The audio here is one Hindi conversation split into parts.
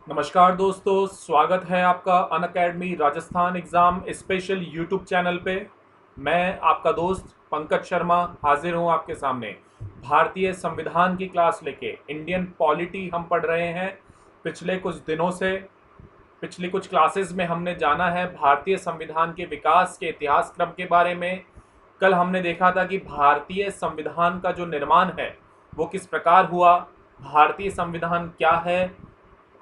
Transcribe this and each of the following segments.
नमस्कार दोस्तों, स्वागत है आपका Unacademy Rajasthan exam special YouTube channel पे। मैं आपका दोस्त पंकज शर्मा हाजिर हूँ आपके सामने। भारतीय संविधान की क्लास लेके इंडियन पॉलिटी हम पढ़ रहे हैं पिछले कुछ दिनों से। पिछली कुछ क्लासेस में हमने जाना है भारतीय संविधान के विकास के इतिहास क्रम के बारे में। कल हमने देखा था कि भारतीय संविधान का जो निर्माण है वो किस प्रकार हुआ, भारतीय संविधान क्या है,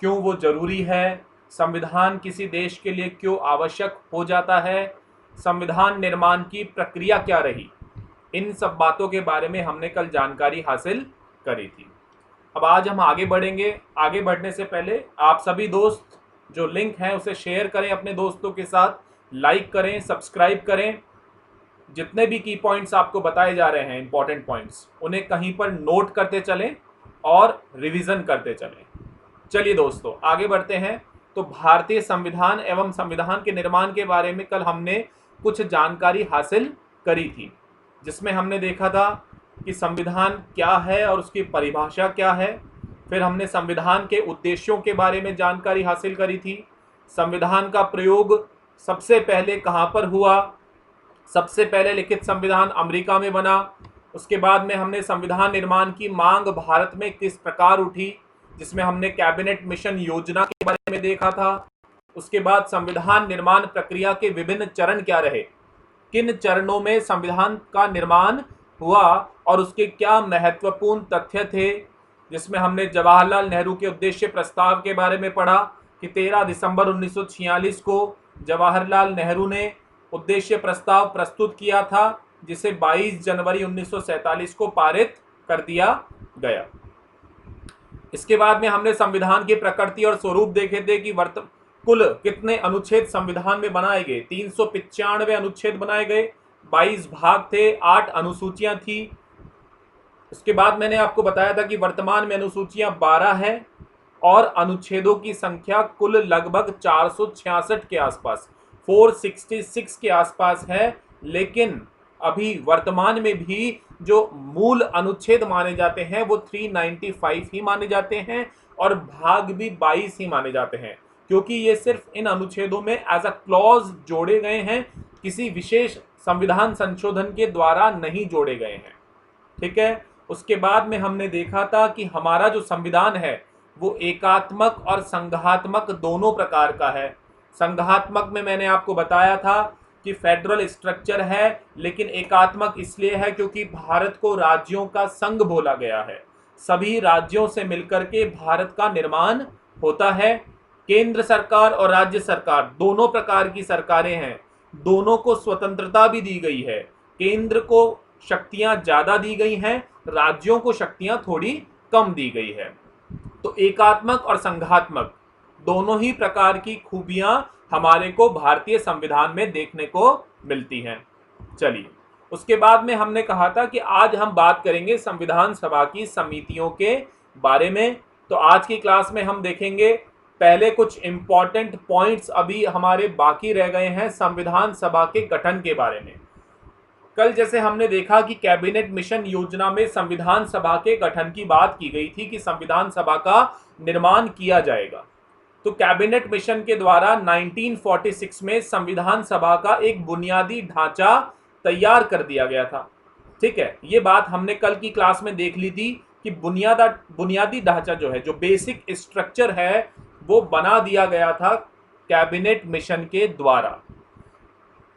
क्यों वो ज़रूरी है, संविधान किसी देश के लिए क्यों आवश्यक हो जाता है, संविधान निर्माण की प्रक्रिया क्या रही। इन सब बातों के बारे में हमने कल जानकारी हासिल करी थी। अब आज हम आगे बढ़ेंगे। आगे बढ़ने से पहले आप सभी दोस्त जो लिंक हैं उसे शेयर करें अपने दोस्तों के साथ, लाइक करें, सब्सक्राइब करें। जितने भी की पॉइंट्स आपको बताए जा रहे हैं, इंपॉर्टेंट पॉइंट्स, उन्हें कहीं पर नोट करते चलें और रिवीजन करते चलें। चलिए दोस्तों आगे बढ़ते हैं। तो भारतीय संविधान एवं संविधान के निर्माण के बारे में कल हमने कुछ जानकारी हासिल करी थी, जिसमें हमने देखा था कि संविधान क्या है और उसकी परिभाषा क्या है। फिर हमने संविधान के उद्देश्यों के बारे में जानकारी हासिल करी थी। संविधान का प्रयोग सबसे पहले कहाँ पर हुआ, सबसे पहले लिखित संविधान अमेरिका में बना। उसके बाद में हमने संविधान निर्माण की मांग भारत में किस प्रकार उठी, जिसमें हमने कैबिनेट मिशन योजना के बारे में देखा था। उसके बाद संविधान निर्माण प्रक्रिया के विभिन्न चरण क्या रहे, किन चरणों में संविधान का निर्माण हुआ और उसके क्या महत्वपूर्ण तथ्य थे, जिसमें हमने जवाहरलाल नेहरू के उद्देश्य प्रस्ताव के बारे में पढ़ा कि 13 दिसंबर 1946 को जवाहरलाल नेहरू ने उद्देश्य प्रस्ताव प्रस्तुत किया था, जिसे 22 जनवरी 1947 को पारित कर दिया गया। इसके बाद में हमने संविधान की प्रकृति और स्वरूप देखे थे कि कुल कितने अनुच्छेद संविधान में बनाए गए। 395 अनुच्छेद बनाए गए, 22 भाग थे, 8 अनुसूचियां थी। उसके बाद मैंने आपको बताया था कि वर्तमान में अनुसूचियां 12 हैं और अनुच्छेदों की संख्या कुल लगभग 466 के आसपास, 466 के आसपास है। लेकिन अभी वर्तमान में भी जो मूल अनुच्छेद माने जाते हैं वो 395 ही माने जाते हैं और भाग भी 22 ही माने जाते हैं, क्योंकि ये सिर्फ इन अनुच्छेदों में एज अ क्लॉज जोड़े गए हैं, किसी विशेष संविधान संशोधन के द्वारा नहीं जोड़े गए हैं। ठीक है। उसके बाद में हमने देखा था कि हमारा जो संविधान है वो एकात्मक और संघात्मक दोनों प्रकार का है। संघात्मक में मैंने आपको बताया था कि फेडरल स्ट्रक्चर है, लेकिन एकात्मक इसलिए है क्योंकि भारत को राज्यों का संघ बोला गया है। सभी राज्यों से मिलकर के भारत का निर्माण होता है। केंद्र सरकार और राज्य सरकार दोनों प्रकार की सरकारें हैं, दोनों को स्वतंत्रता भी दी गई है। केंद्र को शक्तियां ज्यादा दी गई हैं, राज्यों को शक्तियां थोड़ी कम दी गई है। तो एकात्मक और संघात्मक दोनों ही प्रकार की खूबियां हमारे को भारतीय संविधान में देखने को मिलती हैं। चलिए, उसके बाद में हमने कहा था कि आज हम बात करेंगे संविधान सभा की समितियों के बारे में। तो आज की क्लास में हम देखेंगे पहले कुछ इंपॉर्टेंट पॉइंट्स अभी हमारे बाकी रह गए हैं संविधान सभा के गठन के बारे में। कल जैसे हमने देखा कि कैबिनेट मिशन योजना में संविधान सभा के गठन की बात की गई थी कि संविधान सभा का निर्माण किया जाएगा। तो कैबिनेट मिशन के द्वारा 1946 में संविधान सभा का एक बुनियादी ढांचा तैयार कर दिया गया था। ठीक है, ये बात हमने कल की क्लास में देख ली थी कि बुनियादी ढांचा जो है, जो बेसिक स्ट्रक्चर है, वो बना दिया गया था कैबिनेट मिशन के द्वारा।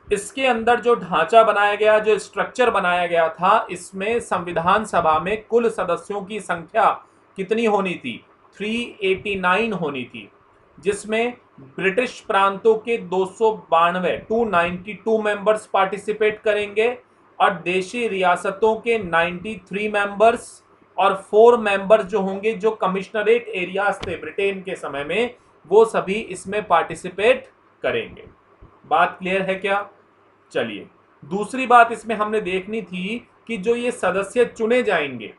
इसके अंदर जो ढांचा बनाया गया, जो स्ट्रक्चर बनाया गया था, इसमें संविधान सभा में कुल सदस्यों की संख्या कितनी होनी थी? 389 होनी थी, जिसमें ब्रिटिश प्रांतों के 292 मेंबर्स पार्टिसिपेट करेंगे और देशी रियासतों के 93 मेंबर्स और 4 मेंबर्स जो होंगे जो कमिश्नरेट एरियाज थे ब्रिटेन के समय में, वो सभी इसमें पार्टिसिपेट करेंगे। बात क्लियर है क्या? चलिए, दूसरी बात इसमें हमने देखनी थी कि जो ये सदस्य चुने जाएंगे,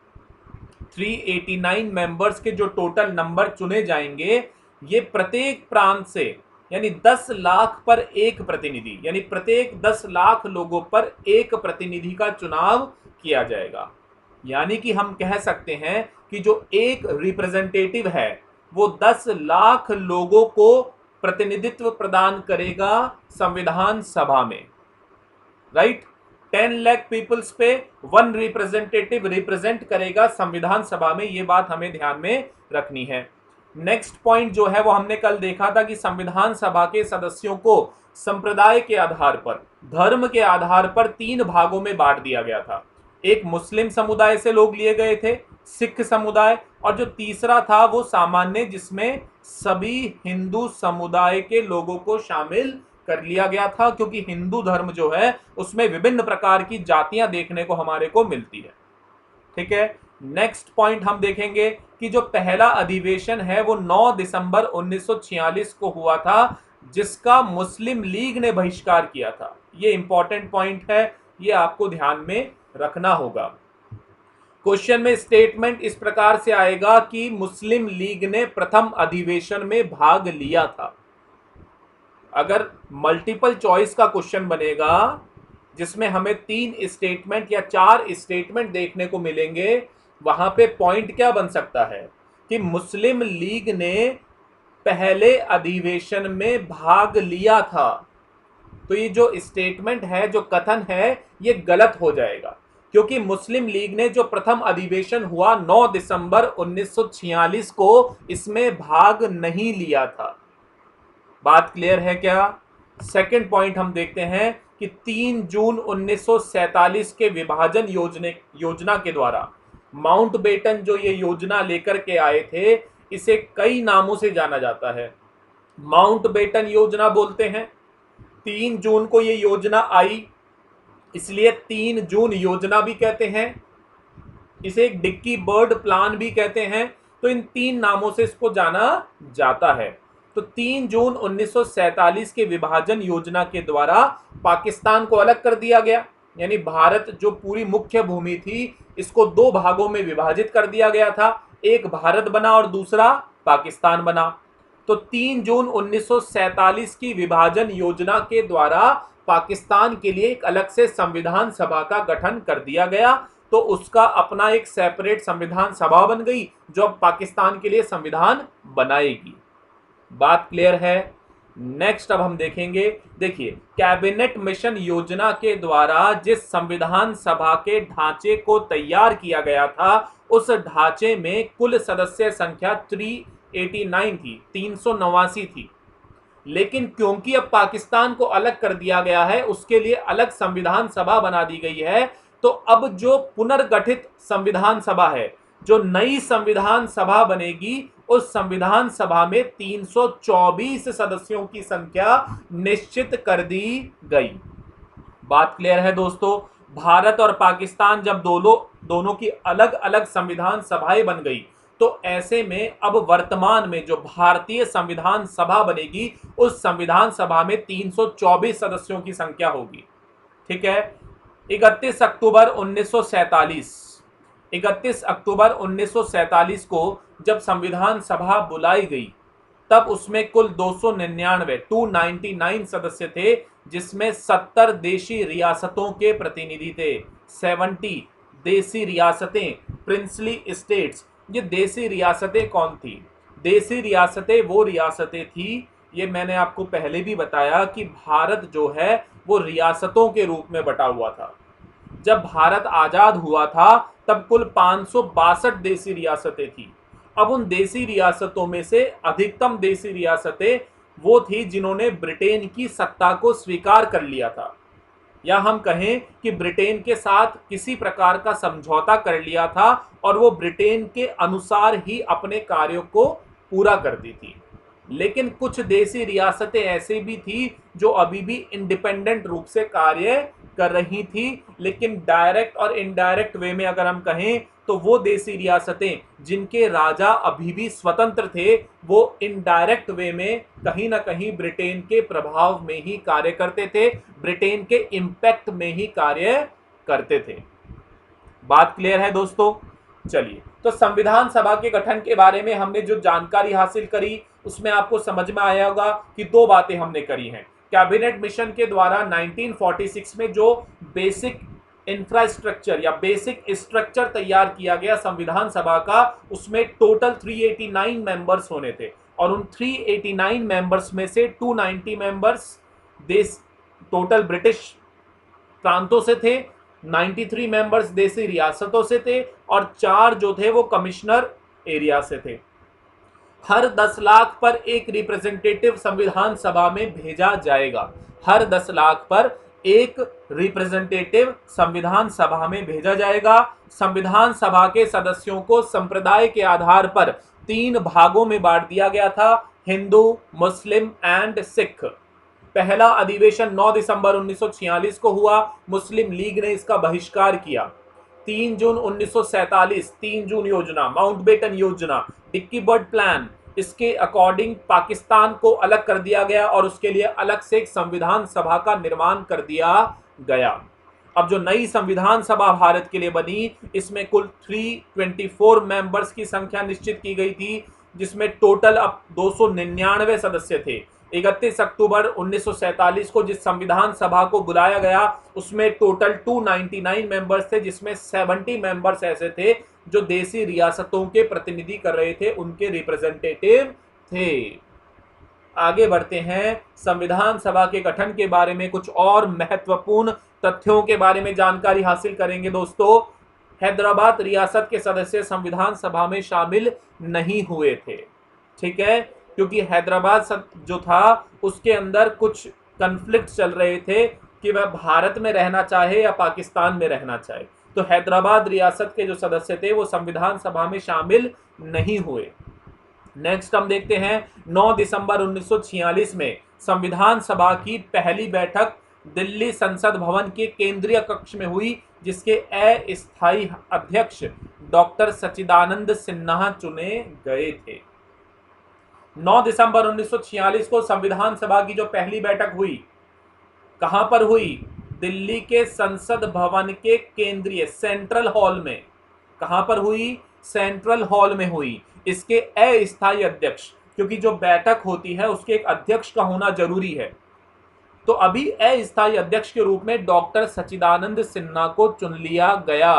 389 मेंबर्स के जो टोटल नंबर चुने जाएंगे, ये प्रत्येक प्रांत से, यानी 10 लाख पर एक प्रतिनिधि, यानी प्रत्येक 10 लाख लोगों पर एक प्रतिनिधि का चुनाव किया जाएगा। यानी कि हम कह सकते हैं कि जो एक रिप्रेजेंटेटिव है वो 10 लाख लोगों को प्रतिनिधित्व प्रदान करेगा संविधान सभा में, राइट। 10 लाख पीपल्स पे 1 रिप्रेजेंटेटिव रिप्रेजेंट करेगा संविधान सभा में, ये बात हमें ध्यान में रखनी है। नेक्स्ट पॉइंट जो है वो हमने कल देखा था कि संविधान सभा के सदस्यों को संप्रदाय के आधार पर, धर्म के आधार पर 3 भागों में बांट दिया गया था। एक मुस्लिम समुदाय से लोग लिए गए थे, सिख समुदाय, और जो तीसरा था वो सामान्य, जिसमें सभी हिंदू समुदाय के लोगों को शामिल कर लिया गया था, क्योंकि हिंदू धर्म जो है उसमें विभिन्न प्रकार की जातियां देखने को हमारे को मिलती है। ठीक है, नेक्स्ट पॉइंट हम देखेंगे कि जो पहला अधिवेशन है वो 9 दिसंबर 1946 को हुआ था, जिसका मुस्लिम लीग ने बहिष्कार किया था। ये इंपॉर्टेंट पॉइंट है, ये आपको ध्यान में रखना होगा। क्वेश्चन में स्टेटमेंट इस प्रकार से आएगा कि मुस्लिम लीग ने प्रथम अधिवेशन में भाग लिया था। अगर मल्टीपल चॉइस का क्वेश्चन बनेगा जिसमें हमें 3 स्टेटमेंट या 4 स्टेटमेंट देखने को मिलेंगे, वहां पे पॉइंट क्या बन सकता है कि मुस्लिम लीग ने पहले अधिवेशन में भाग लिया था। तो ये जो स्टेटमेंट है, जो कथन है, ये गलत हो जाएगा, क्योंकि मुस्लिम लीग ने जो प्रथम अधिवेशन हुआ 9 दिसंबर 1946 को, इसमें भाग नहीं लिया था। बात क्लियर है क्या? सेकंड पॉइंट हम देखते हैं कि 3 जून 1947 के विभाजन योजना के द्वारा माउंटबेटन जो ये योजना लेकर के आए थे, इसे कई नामों से जाना जाता है। माउंटबेटन योजना बोलते हैं। 3 जून को ये योजना आई, इसलिए 3 जून योजना भी कहते हैं। इसे एक डिक्की बर्ड प्लान भी कहते हैं। तो इन 3 नामों से इसको जाना जाता है। तो 3 जून 1947 के विभाजन योजना के द्वारा पाकिस्तान को अलग कर दिया गया, यानी भारत जो पूरी मुख्य भूमि थी, इसको 2 भागों में विभाजित कर दिया गया था। एक भारत बना और दूसरा पाकिस्तान बना। तो 3 जून 1947 की विभाजन योजना के द्वारा पाकिस्तान के लिए एक अलग से संविधान सभा का गठन कर दिया गया। तो उसका अपना एक सेपरेट संविधान सभा बन गई, जो अब पाकिस्तान के लिए संविधान बनाएगी। बात क्लियर है? नेक्स्ट अब हम देखेंगे, देखिए, कैबिनेट मिशन योजना के द्वारा जिस संविधान सभा के ढांचे को तैयार किया गया था, उस ढांचे में कुल सदस्य संख्या 389 थी, 389 थी। लेकिन क्योंकि अब पाकिस्तान को अलग कर दिया गया है, उसके लिए अलग संविधान सभा बना दी गई है। तो अब जो पुनर्गठित संविधान सभा है, जो नई संविधान सभा बनेगी, उस संविधान सभा में 324 सदस्यों की संख्या निश्चित कर दी गई। बात क्लियर है दोस्तों? भारत और पाकिस्तान जब दोनों की अलग अलग संविधान सभाएं बन गई, तो ऐसे में अब वर्तमान में जो भारतीय संविधान सभा बनेगी, उस संविधान सभा में 324 सदस्यों की संख्या होगी। ठीक है। 31 अक्टूबर 1947 को जब संविधान सभा बुलाई गई, तब उसमें कुल 299 सदस्य थे, जिसमें 70 देशी रियासतों के प्रतिनिधि थे। 70 देशी रियासतें, प्रिंसली स्टेट्स। ये देशी रियासतें कौन थी? देशी रियासतें वो रियासतें थी, ये मैंने आपको पहले भी बताया कि भारत जो है वो रियासतों के रूप में बटा हुआ था। जब भारत आजाद हुआ था, तब कुल 562 देशी रियासतें थी। अब उन देशी रियासतों में से अधिकतम देशी रियासतें वो थी जिन्होंने ब्रिटेन की सत्ता को स्वीकार कर लिया था, या हम कहें कि ब्रिटेन के साथ किसी प्रकार का समझौता कर लिया था, और वो ब्रिटेन के अनुसार ही अपने कार्यों को पूरा करती थी। लेकिन कुछ देशी रियासतें ऐसे भी थी जो अभी भी इंडिपेंडेंट रूप से कार्य कर रही थी, लेकिन डायरेक्ट और इनडायरेक्ट वे में अगर हम कहें, तो वो देशी रियासतें जिनके राजा अभी भी स्वतंत्र थे, वो इनडायरेक्ट वे में कहीं ना कहीं ब्रिटेन के प्रभाव में ही कार्य करते थे, ब्रिटेन के इम्पैक्ट में ही कार्य करते थे। बात क्लियर है दोस्तों? चलिए, तो संविधान सभा के गठन के बारे में हमने जो जानकारी हासिल करी, उसमें आपको समझ में आया होगा कि 2 बातें हमने करी हैं। कैबिनेट मिशन के द्वारा 1946 में जो बेसिक इंफ्रास्ट्रक्चर या बेसिक स्ट्रक्चर तैयार किया गया संविधान सभा का, उसमें टोटल 389 मेंबर्स होने थे और उन 389 मेंबर्स में से 290 मेंबर्स देश टोटल ब्रिटिश प्रांतों से थे, 93 मेंबर्स देसी रियासतों से थे और 4 जो थे वो कमिश्नर एरिया से थे। हर 10 लाख पर एक रिप्रेजेंटेटिव संविधान सभा में भेजा जाएगा। हर 10 लाख पर एक रिप्रेजेंटेटिव संविधान सभा में भेजा जाएगा। संविधान सभा के सदस्यों को संप्रदाय के आधार पर 3 भागों में बांट दिया गया था, हिंदू, मुस्लिम एंड सिख। पहला अधिवेशन 9 दिसंबर 1946 को हुआ। मुस्लिम लीग ने इसका बहिष्कार किया। 3 जून 1947 3 जून योजना, माउंटबेटन योजना, डिक्की बर्ड प्लान, इसके अकॉर्डिंग पाकिस्तान को अलग कर दिया गया और उसके लिए अलग से एक संविधान सभा का निर्माण कर दिया गया। अब जो नई संविधान सभा भारत के लिए बनी, इसमें कुल 324 मेंबर्स की संख्या निश्चित की गई थी, जिसमें टोटल अब 299 सदस्य थे। 31 अक्टूबर 1947 को जिस संविधान सभा को बुलाया गया, उसमें टोटल 299 मेंबर्स थे, जिसमें 70 मेंबर्स ऐसे थे जो देसी रियासतों के प्रतिनिधि कर रहे थे, उनके रिप्रेजेंटेटिव थे। आगे बढ़ते हैं, संविधान सभा के गठन के बारे में कुछ और महत्वपूर्ण तथ्यों के बारे में जानकारी हासिल करेंगे दोस्तों। हैदराबाद रियासत के सदस्य संविधान सभा में शामिल नहीं हुए थे, ठीक है, क्योंकि हैदराबाद जो था उसके अंदर कुछ कन्फ्लिक्ट चल रहे थे कि वह भारत में रहना चाहे या पाकिस्तान में रहना चाहे, तो हैदराबाद रियासत के जो सदस्य थे वो संविधान सभा में शामिल नहीं हुए। नेक्स्ट हम देखते हैं, 9 दिसंबर 1946 में संविधान सभा की पहली बैठक दिल्ली संसद भवन के केंद्रीय कक्ष में हुई, जिसके अस्थायी अध्यक्ष डॉक्टर सच्चिदानंद सिन्हा चुने गए थे। 9 दिसंबर 1946 को संविधान सभा की जो पहली बैठक हुई, कहां पर हुई? दिल्ली के संसद भवन के केंद्रीय सेंट्रल हॉल में। कहां पर हुई? सेंट्रल हॉल में हुई। इसके अस्थायी अध्यक्ष, क्योंकि जो बैठक होती है उसके एक अध्यक्ष का होना जरूरी है, तो अभी अस्थायी अध्यक्ष के रूप में डॉक्टर सच्चिदानंद सिन्हा को चुन लिया गया।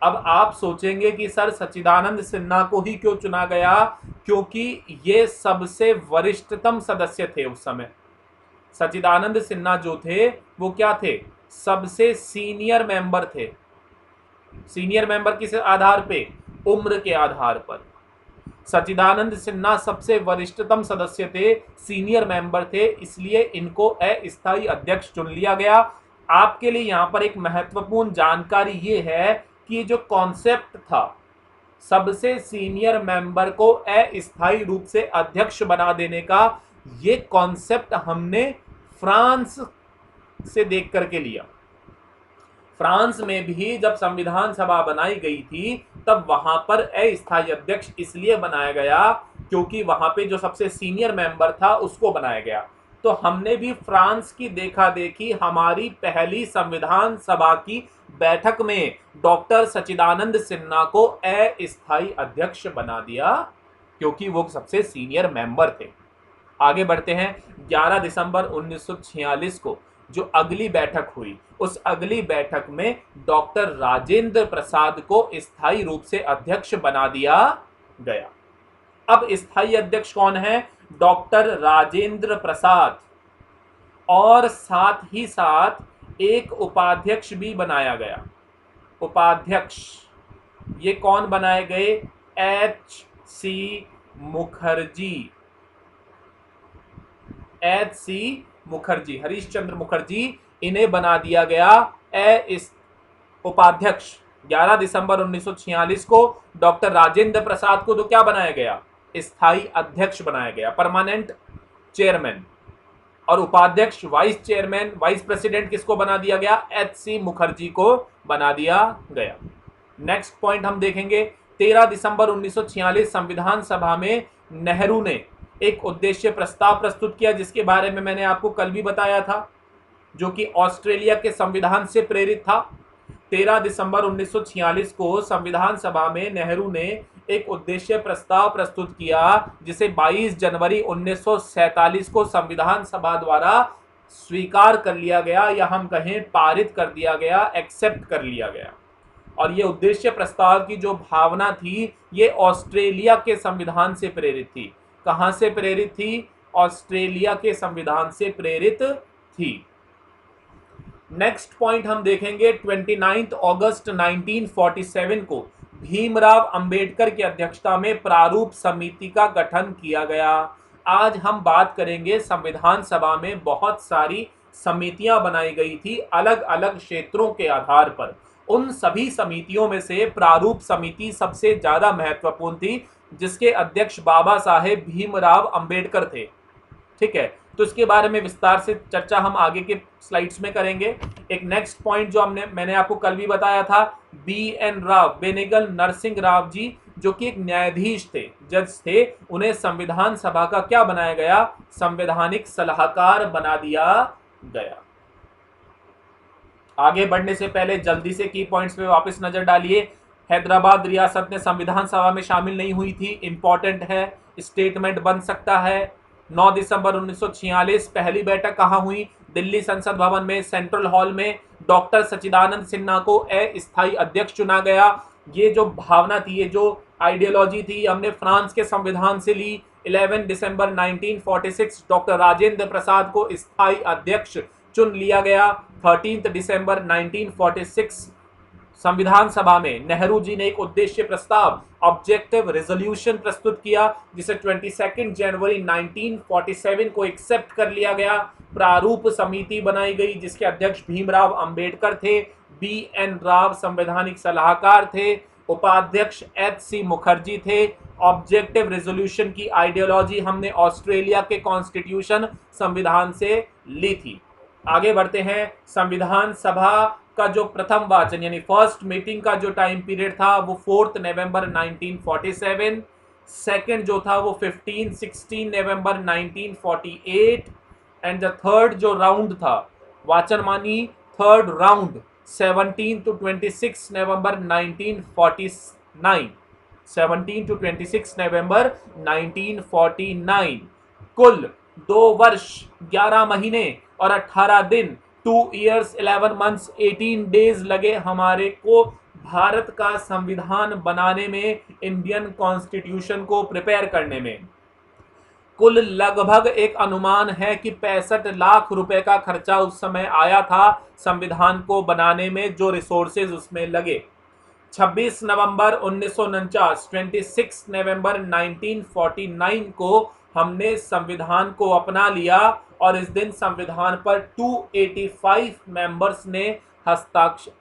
अब आप सोचेंगे कि सर सच्चिदानंद सिन्हा को ही क्यों चुना गया? क्योंकि ये सबसे वरिष्ठतम सदस्य थे उस समय। सच्चिदानंद सिन्हा जो थे वो क्या थे? सबसे सीनियर मेंबर थे। सीनियर मेंबर किस आधार पे? उम्र के आधार पर। सच्चिदानंद सिन्हा सबसे वरिष्ठतम सदस्य थे, सीनियर मेंबर थे, इसलिए इनको अस्थायी अध्यक्ष चुन लिया गया। आपके लिए यहाँ पर एक महत्वपूर्ण जानकारी ये है कि जो कॉन्सेप्ट था सबसे सीनियर मेंबर को अस्थायी रूप से अध्यक्ष बना देने का, ये कॉन्सेप्ट हमने फ्रांस से देख करके लिया। फ्रांस में भी जब संविधान सभा बनाई गई थी तब वहां पर अस्थायी अध्यक्ष इसलिए बनाया गया क्योंकि वहां पे जो सबसे सीनियर मेंबर था उसको बनाया गया। तो हमने भी फ्रांस की देखा देखी हमारी पहली संविधान सभा की बैठक में डॉक्टर सच्चिदानंद सिन्हा को अस्थायी अध्यक्ष बना दिया क्योंकि वो सबसे सीनियर मेंबर थे। आगे बढ़ते हैं, 11 दिसंबर 1946 को जो अगली बैठक हुई, उस अगली बैठक में डॉक्टर राजेंद्र प्रसाद को स्थायी रूप से अध्यक्ष बना दिया गया। अब स्थायी अध्यक्ष कौन है? डॉक्टर राजेंद्र प्रसाद, और साथ ही साथ एक उपाध्यक्ष भी बनाया गया। उपाध्यक्ष ये कौन बनाए गए? H.C. मुखर्जी। H.C. मुखर्जी, हरीश चंद्र मुखर्जी, इन्हें बना दिया गया उपाध्यक्ष। 11 दिसंबर 1946 को डॉक्टर राजेंद्र प्रसाद को तो क्या बनाया गया? स्थायी अध्यक्ष बनाया गया, परमानेंट चेयरमैन, और उपाध्यक्ष वाइस चेयरमैन, वाइस प्रेसिडेंट किसको बना दिया गया? H.C. मुखर्जी को बना दिया गया। नेक्स्ट पॉइंट हम देखेंगे, 13 दिसंबर 1946 संविधान सभा में नेहरू ने एक उद्देश्य प्रस्ताव प्रस्तुत किया जिसके बारे में मैंने आपको कल भी बताया था, जो कि ऑस्ट्रेलिया के संविधान से प्रेरित था। 13 दिसंबर 1946 को संविधान सभा में नेहरू ने एक उद्देश्य प्रस्ताव प्रस्तुत किया जिसे 22 जनवरी 1947 को संविधान सभा द्वारा स्वीकार कर लिया गया, या हम कहें पारित कर दिया गया, एक्सेप्ट कर लिया गया। और ये उद्देश्य प्रस्ताव की जो भावना थी ये ऑस्ट्रेलिया के संविधान से प्रेरित थी। कहां से प्रेरित थी? ऑस्ट्रेलिया के संविधान से प्रेरित थी। नेक्स्ट पॉइंट हम देखेंगे, 29 अगस्त 1947 को भीमराव अंबेडकर की अध्यक्षता में प्रारूप समिति का गठन किया गया। आज हम बात करेंगे संविधान सभा में बहुत सारी समितियां बनाई गई थी अलग अलग क्षेत्रों के आधार पर। उन सभी समितियों में से प्रारूप समिति सबसे ज्यादा महत्वपूर्ण थी, जिसके अध्यक्ष बाबा साहेब भीमराव अंबेडकर थे। ठीक है, तो इसके बारे में विस्तार से चर्चा हम आगे के स्लाइड्स में करेंगे। एक नेक्स्ट पॉइंट जो मैंने आपको कल भी बताया था, BN राव, बेनेगल नरसिंह राव जी, जो कि एक न्यायाधीश थे, जज थे, उन्हें संविधान सभा का क्या बनाया गया? संवैधानिक सलाहकार बना दिया गया। आगे बढ़ने से पहले जल्दी से की पॉइंट्स पे वापस नजर डालिए। हैदराबाद रियासत ने संविधान सभा में शामिल नहीं हुई थी, इंपॉर्टेंट है, स्टेटमेंट बन सकता है। 9 दिसंबर 1946 पहली बैठक कहाँ हुई? दिल्ली संसद भवन में, सेंट्रल हॉल में। डॉक्टर सच्चिदानंद सिन्हा को अस्थायी अध्यक्ष चुना गया। ये जो भावना थी, ये जो आइडियोलॉजी थी, हमने फ्रांस के संविधान से ली। 11 दिसंबर 1946 डॉक्टर राजेंद्र प्रसाद को स्थायी अध्यक्ष चुन लिया गया। 13 दिसंबर 1946 संविधान सभा में नेहरू जी ने एक उद्देश्य प्रस्ताव, ऑब्जेक्टिव रेजोल्यूशन प्रस्तुत किया, जिसे 22 जनवरी 1947 को एक्सेप्ट कर लिया गया। प्रारूप समिति बनाई गई, जिसके अध्यक्ष भीमराव अंबेडकर थे। BN राव संवैधानिक सलाहकार थे। उपाध्यक्ष HC मुखर्जी थे। ऑब्जेक्टिव रेजोल्यूशन की आइडियोलॉजी हमने ऑस्ट्रेलिया के कॉन्स्टिट्यूशन संविधान से ली थी। आगे बढ़ते हैं। संविधान सभा का जो प्रथम वाचन यानी फर्स्ट मीटिंग का जो टाइम पीरियड था वो 4 नवंबर 1947, सेकंड जो था वो 16 नवंबर 1948, एंड द थर्ड जो राउंड था, वाचन मानी third round, 17 to 26 November 1949, 17 to 26 नवंबर 1949। कुल 2 वर्ष 11 महीने और 18 दिन, 2 years 11 months 18 days लगे हमारे को भारत का संविधान बनाने में, इंडियन कॉन्स्टिट्यूशन को प्रिपेयर करने में। कुल लगभग एक अनुमान है कि 65 लाख रुपए का खर्चा उस समय आया था संविधान को बनाने में, जो रिसोर्सेज उसमें लगे। 26 नवंबर 1949, 26 नवंबर 1949 को हमने संविधान को अपना लिया, और इस दिन संविधान पर 284 मेंबर्स ने हस्ताक्षर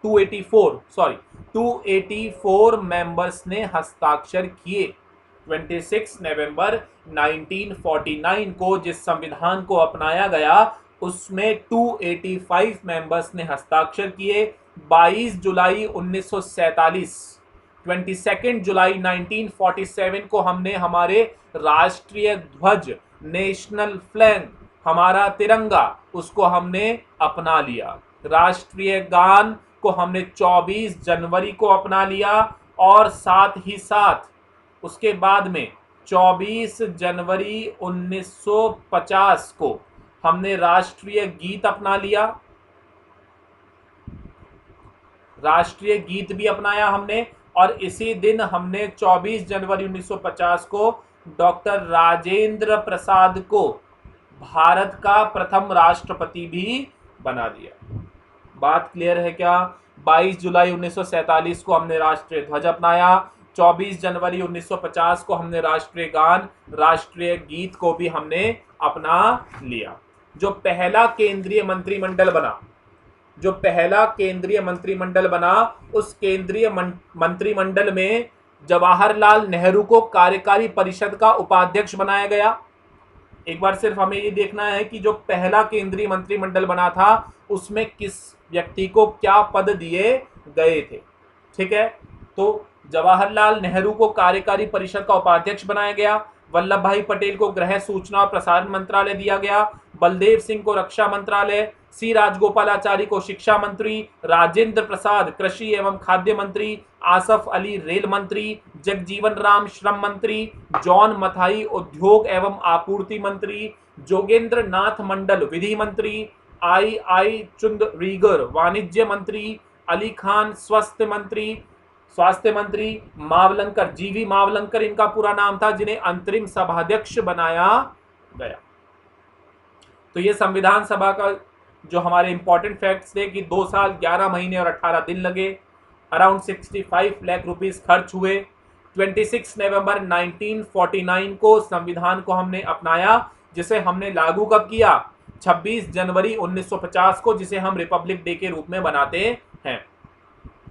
284 मेंबर्स ने हस्ताक्षर किए। 26 नवंबर 1949 को जिस संविधान को अपनाया गया उसमें 285 मेंबर्स ने हस्ताक्षर किए। 22 जुलाई 1947, 22 जुलाई 1947 को हमने हमारे राष्ट्रीय ध्वज, नेशनल फ्लैग, हमारा तिरंगा, उसको हमने अपना लिया। राष्ट्रीय गान को हमने 24 जनवरी को अपना लिया, और साथ ही साथ उसके बाद में 24 जनवरी 1950 को हमने राष्ट्रीय गीत अपना लिया। राष्ट्रीय गीत भी अपनाया हमने, और इसी दिन हमने 24 जनवरी 1950 को डॉक्टर राजेंद्र प्रसाद को भारत का प्रथम राष्ट्रपति भी बना दिया। बात क्लियर है क्या? 22 जुलाई 1947 को हमने राष्ट्रीय ध्वज अपनाया, 24 जनवरी 1950 को हमने राष्ट्रीय गान, राष्ट्रीय गीत को भी हमने अपना लिया। जो पहला केंद्रीय मंत्रिमंडल बना, उस केंद्रीय मंत्रिमंडल में जवाहरलाल नेहरू को कार्यकारी परिषद का उपाध्यक्ष बनाया गया। एक बार सिर्फ हमें ये देखना है कि जो पहला केंद्रीय मंत्रिमंडल बना था उसमें किस व्यक्ति को क्या पद दिए गए थे। ठीक है, तो जवाहरलाल नेहरू को कार्यकारी परिषद का उपाध्यक्ष बनाया गया। वल्लभ भाई पटेल को गृह, सूचना और प्रसारण मंत्रालय दिया गया। बलदेव सिंह को रक्षा मंत्रालय, सी राजगोपालाचारी को शिक्षा मंत्री, राजेंद्र प्रसाद कृषि एवं खाद्य मंत्री, आसफ अली रेल मंत्री, जगजीवन राम श्रम मंत्री, जॉन मथाई उद्योग एवं आपूर्ति मंत्री, जोगेंद्र नाथ मंडल विधि मंत्री, आई चुंदरीगर वाणिज्य मंत्री, अली खान स्वास्थ्य मंत्री, मावलंकर जीवी मावलंकर इनका पूरा नाम था, जिन्हें अंतरिम सभाध्यक्ष बनाया गया। तो ये संविधान सभा का जो हमारे इंपॉर्टेंट फैक्ट्स थे कि 2 साल 11 महीने और 18 दिन लगे, अराउंड 65 लाख रुपीस खर्च हुए। 26 नवंबर 1949 को संविधान को हमने अपनाया, जिसे हमने लागू कब किया? 26 जनवरी 1950 को, जिसे हम रिपब्लिक डे के रूप में बनाते हैं।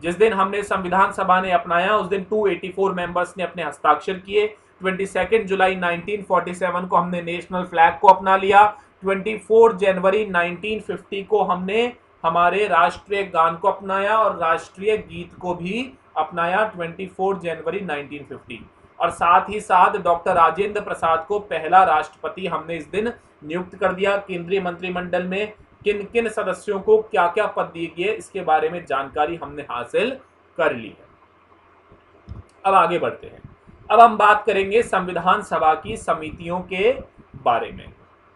जिस दिन हमने संविधान सभा ने अपनाया उस दिन 284 मेंबर्स ने अपने हस्ताक्षर किए। 22 जुलाई 1947 को हमने नेशनल फ्लैग को अपना लिया। 24 जनवरी 1950 को हमने हमारे राष्ट्रीय गान को अपनाया और राष्ट्रीय गीत को भी अपनाया 24 जनवरी 1950। और साथ ही साथ डॉक्टर राजेंद्र प्रसाद को पहला राष्ट्रपति हमने इस दिन नियुक्त कर दिया। केंद्रीय मंत्रिमंडल में किन किन सदस्यों को क्या क्या पद दिए गए, इसके बारे में जानकारी हमने हासिल कर ली है। अब आगे बढ़ते हैं। अब हम बात करेंगे संविधान सभा की समितियों के बारे में।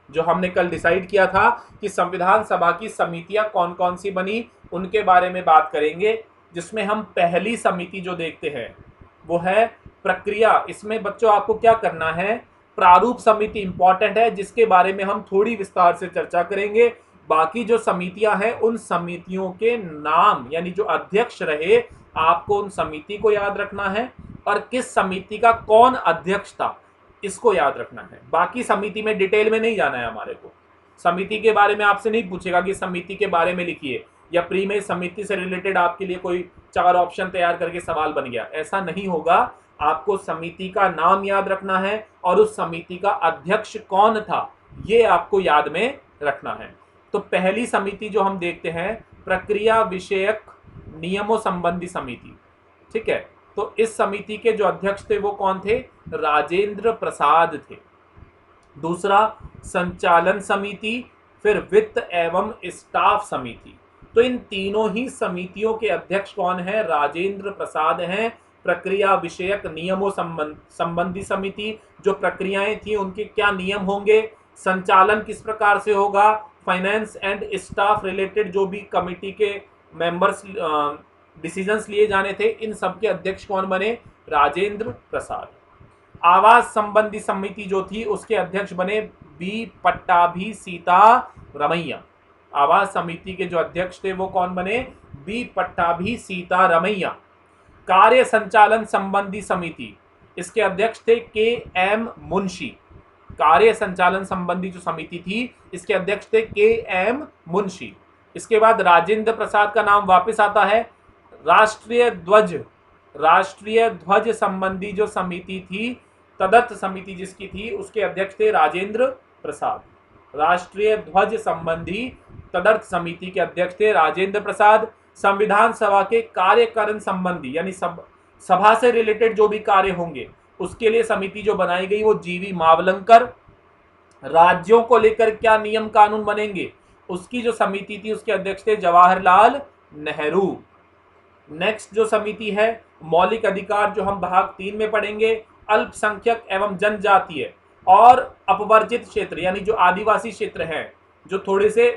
जो हमने कल डिसाइड किया था कि संविधान सभा की समितियां कौन कौन सी बनी, उनके बारे में बात करेंगे। जिसमें हम पहली समिति जो देखते हैं वो है प्रक्रिया। इसमें बच्चों आपको क्या करना है, प्रारूप समिति इंपॉर्टेंट है, जिसके बारे में हम थोड़ी विस्तार से चर्चा करेंगे। बाकी जो समितियां हैं उन समितियों के नाम, यानी जो अध्यक्ष रहे, आपको उन समिति को याद रखना है और किस समिति का कौन अध्यक्ष था इसको याद रखना है। बाकी समिति में डिटेल में नहीं जाना है हमारे को। समिति के बारे में आपसे नहीं पूछेगा कि समिति के बारे में लिखिए, या प्री में समिति से रिलेटेड आपके लिए कोई 4 ऑप्शन तैयार करके सवाल बन गया, ऐसा नहीं होगा। आपको समिति का नाम याद रखना है और उस समिति का अध्यक्ष कौन था ये आपको याद में रखना है। तो पहली समिति जो हम देखते हैं, प्रक्रिया विषयक नियमों संबंधी समिति, ठीक है। तो इस समिति के जो अध्यक्ष थे वो कौन थे? राजेंद्र प्रसाद थे। दूसरा संचालन समिति, फिर वित्त एवं स्टाफ समिति। तो इन तीनों ही समितियों के अध्यक्ष कौन है? राजेंद्र प्रसाद हैं। प्रक्रिया विषयक नियमों संबंधी समिति, जो प्रक्रियाएं थी उनके क्या नियम होंगे, संचालन किस प्रकार से होगा, फाइनेंस एंड स्टाफ रिलेटेड जो भी कमिटी के मेंबर्स डिसीजंस लिए जाने थे, इन सब के अध्यक्ष कौन बने? राजेंद्र प्रसाद। आवास संबंधी समिति जो थी उसके अध्यक्ष बने बी पट्टाभी सीतारमैया। आवास समिति के जो अध्यक्ष थे वो कौन बने? बी पट्टाभी सीतारमैया। कार्य संचालन संबंधी समिति, इसके अध्यक्ष थे के एम मुंशी। कार्य संचालन संबंधी जो समिति थी इसके अध्यक्ष थे के एम मुंशी। इसके बाद राजेंद्र प्रसाद का नाम वापस आता है। राष्ट्रीय ध्वज संबंधी जो समिति थी, तदर्थ समिति जिसकी थी, उसके अध्यक्ष थे राजेंद्र प्रसाद। राष्ट्रीय ध्वज संबंधी तदर्थ समिति के अध्यक्ष थे राजेंद्र प्रसाद। संविधान सभा के कार्यकरण संबंधी, यानी सभा से रिलेटेड जो भी कार्य होंगे उसके लिए समिति जो बनाई गई वो जीवी मावलंकर। राज्यों को लेकर क्या नियम कानून बनेंगे उसकी जो समिति थी उसके अध्यक्ष थे जवाहरलाल नेहरू। नेक्स्ट जो समिति है मौलिक अधिकार, जो हम भाग 3 में पढ़ेंगे, अल्पसंख्यक एवं जनजातीय और अपवर्जित क्षेत्र, यानी जो आदिवासी क्षेत्र हैं, जो थोड़े से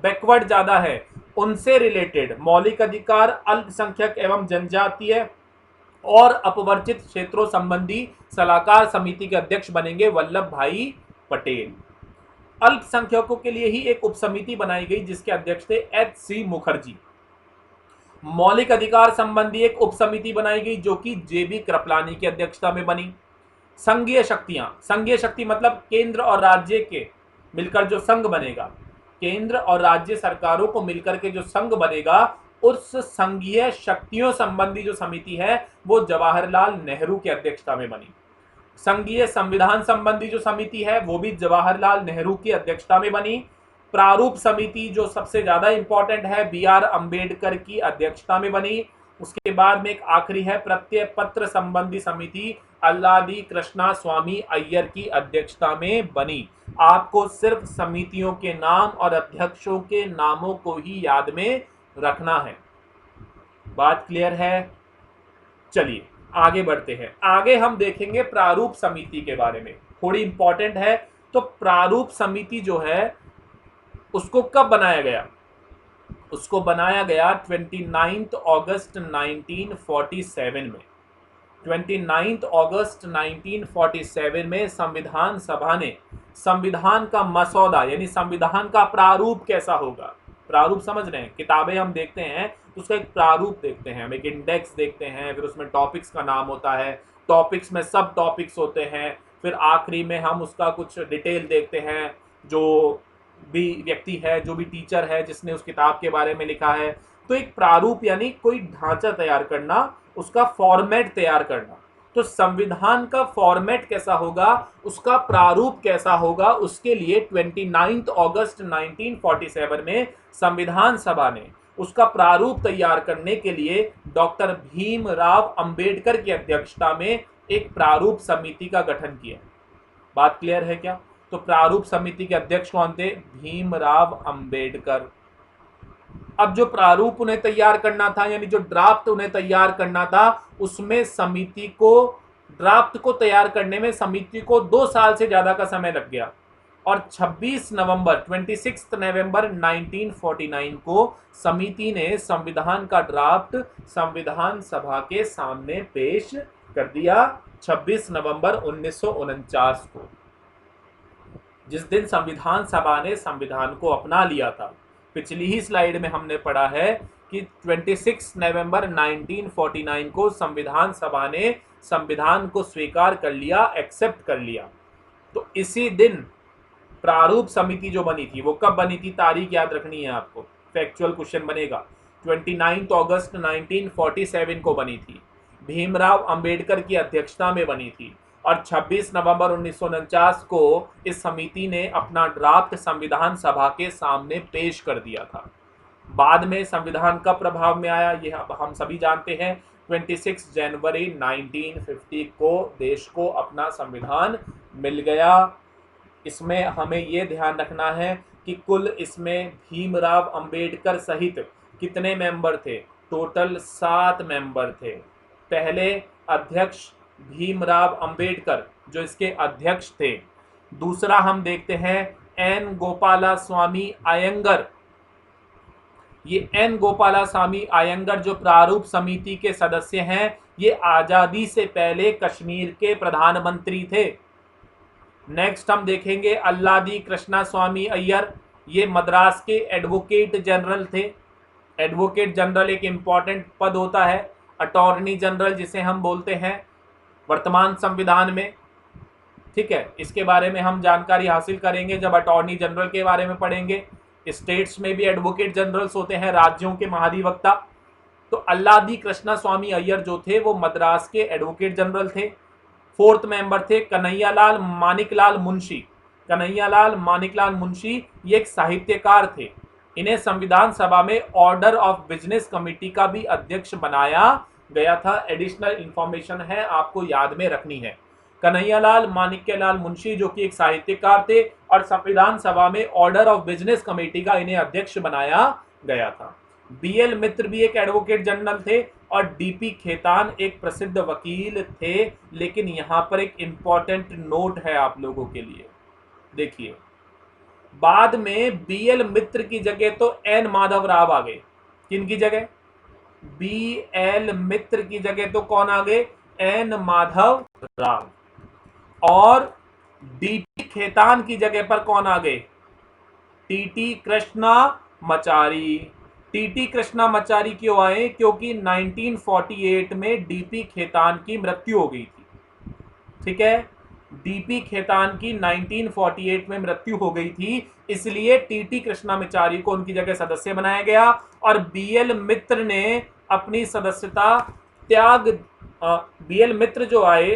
बैकवर्ड ज्यादा है, उनसे रिलेटेड मौलिक अधिकार, अल्पसंख्यक एवं जनजातीय और अपवर्जित क्षेत्रों संबंधी सलाहकार समिति के अध्यक्ष बनेंगे वल्लभ भाई पटेल। अल्पसंख्यकों के लिए ही एक उपसमिति बनाई गई जिसके अध्यक्ष थे एच.सी. मुखर्जी। मौलिक अधिकार संबंधी एक उपसमिति बनाई गई जो कि जे.बी. कृपलानी की अध्यक्षता में बनी। संघीय शक्ति मतलब केंद्र और राज्य के मिलकर जो संघ बनेगा, केंद्र और राज्य सरकारों को मिलकर के जो संघ बनेगा, उस संघीय शक्तियों संबंधी जो समिति है वो जवाहरलाल नेहरू की अध्यक्षता में बनी। संघीय संविधान संबंधी जो समिति है वो भी जवाहरलाल नेहरू की अध्यक्षता में बनी। प्रारूप समिति जो सबसे ज्यादा इंपॉर्टेंट है, बी.आर. अंबेडकर की अध्यक्षता में बनी। उसके बाद में एक आखिरी है प्रत्यय पत्र संबंधी समिति, अल्लादी कृष्णा स्वामी अय्यर की अध्यक्षता में बनी। आपको सिर्फ समितियों के नाम और अध्यक्षों के नामों को ही याद में रखना है। बात क्लियर है? चलिए आगे बढ़ते हैं। आगे हम देखेंगे प्रारूप समिति के बारे में। थोड़ी इंपॉर्टेंट है तो प्रारूप समिति जो है उसको कब बनाया गया? उसको बनाया गया 29 अगस्त 1947 में। 29 अगस्त 1947 में संविधान सभा ने संविधान का मसौदा यानी संविधान का प्रारूप कैसा होगा, प्रारूप समझ रहे हैं, किताबें हम देखते हैं तो उसका एक प्रारूप देखते हैं, हम एक इंडेक्स देखते हैं, फिर उसमें टॉपिक्स का नाम होता है, टॉपिक्स में सब टॉपिक्स होते हैं, फिर आखिरी में हम उसका कुछ डिटेल देखते हैं, जो भी व्यक्ति है, जो भी टीचर है जिसने उस किताब के बारे में लिखा है। तो एक प्रारूप यानी कोई ढांचा तैयार करना, उसका फॉर्मेट तैयार करना। तो संविधान का फॉर्मेट कैसा होगा, उसका प्रारूप कैसा होगा, उसके लिए 29 अगस्त 1947 में संविधान सभा ने उसका प्रारूप तैयार करने के लिए डॉक्टर भीमराव अंबेडकर की अध्यक्षता में एक प्रारूप समिति का गठन किया। बात क्लियर है क्या? तो प्रारूप समिति के अध्यक्ष कौन थे? भीमराव अंबेडकर। अब जो प्रारूप उन्हें तैयार करना था यानी जो ड्राफ्ट उन्हें तैयार करना था, उसमें समिति को ड्राफ्ट को तैयार करने में समिति को 2 साल से ज्यादा का समय लग गया और 26 नवंबर 1949 को समिति ने संविधान का ड्राफ्ट संविधान सभा के सामने पेश कर दिया। 26 नवंबर 1949 को, जिस दिन संविधान सभा ने संविधान को अपना लिया था। पिछली ही स्लाइड में हमने पढ़ा है कि 26 नवंबर 1949 को संविधान सभा ने संविधान को स्वीकार कर लिया, एक्सेप्ट कर लिया। तो इसी दिन प्रारूप समिति जो बनी थी, वो कब बनी थी? तारीख याद रखनी है आपको, फैक्चुअल क्वेश्चन बनेगा। 29 अगस्त 1947 को बनी थी, भीमराव अंबेडकर की अध्यक्षता में बनी थी और 26 नवंबर 1949 को इस समिति ने अपना ड्राफ्ट संविधान सभा के सामने पेश कर दिया था। बाद में संविधान का प्रभाव में आया, ये हम सभी जानते हैं। 26 जनवरी 1950 को देश को अपना संविधान मिल गया। इसमें हमें ये ध्यान रखना है कि कुल इसमें भीमराव अंबेडकर सहित कितने मेंबर थे? टोटल 7 मेंबर थे। पहले अध्यक्ष भीमराव अंबेडकर जो इसके अध्यक्ष थे। दूसरा हम देखते हैं एन गोपालास्वामी अयंगर। ये एन गोपालास्वामी अयंगर जो प्रारूप समिति के सदस्य हैं, ये आजादी से पहले कश्मीर के प्रधानमंत्री थे। नेक्स्ट हम देखेंगे अल्लादी कृष्णा स्वामी अय्यर, ये मद्रास के एडवोकेट जनरल थे। एडवोकेट जनरल एक इंपॉर्टेंट पद होता है, अटॉर्नी जनरल जिसे हम बोलते हैं वर्तमान संविधान में। ठीक है, इसके बारे में हम जानकारी हासिल करेंगे जब अटॉर्नी जनरल के बारे में पढ़ेंगे। स्टेट्स में भी एडवोकेट जनरल्स होते हैं, राज्यों के महाधिवक्ता। तो अल्लादी कृष्णा स्वामी अय्यर जो थे वो मद्रास के एडवोकेट जनरल थे। 4th मेंबर थे कन्हैयालाल मानिकलाल मुंशी। कन्हैयालाल मानिकलाल मुंशी ये एक साहित्यकार थे। इन्हें संविधान सभा में ऑर्डर ऑफ बिजनेस कमेटी का भी अध्यक्ष बनाया गया था। एडिशनल इंफॉर्मेशन है, आपको याद में रखनी है। कन्हैयालाल मानिक्यलाल मुंशी जो कि एक साहित्यकार थे और संविधान सभा में ऑर्डर ऑफ बिजनेस कमेटी का इन्हें अध्यक्ष बनाया गया था। बीएल मित्र भी एक एडवोकेट जनरल थे और डीपी खेतान एक प्रसिद्ध वकील थे। लेकिन यहां पर एक इंपॉर्टेंट नोट है आप लोगों के लिए, देखिए, बाद में बीएल मित्र की जगह तो एन माधव राव आ गए। किन की जगह? बीएल मित्र की जगह तो कौन आ गए? एन माधव राव। और डीटी खेतान की जगह पर कौन आ गए? टीटी कृष्णामाचारी। टीटी कृष्णामाचारी क्यों आए? क्योंकि 1948 में डीपी खेतान की मृत्यु हो गई थी। ठीक है, डीपी खेतान की 1948 में मृत्यु हो गई थी, इसलिए टीटी कृष्णामाचारी को उनकी जगह सदस्य बनाया गया और बीएल मित्र ने अपनी सदस्यता त्याग। बीएल मित्र जो आए,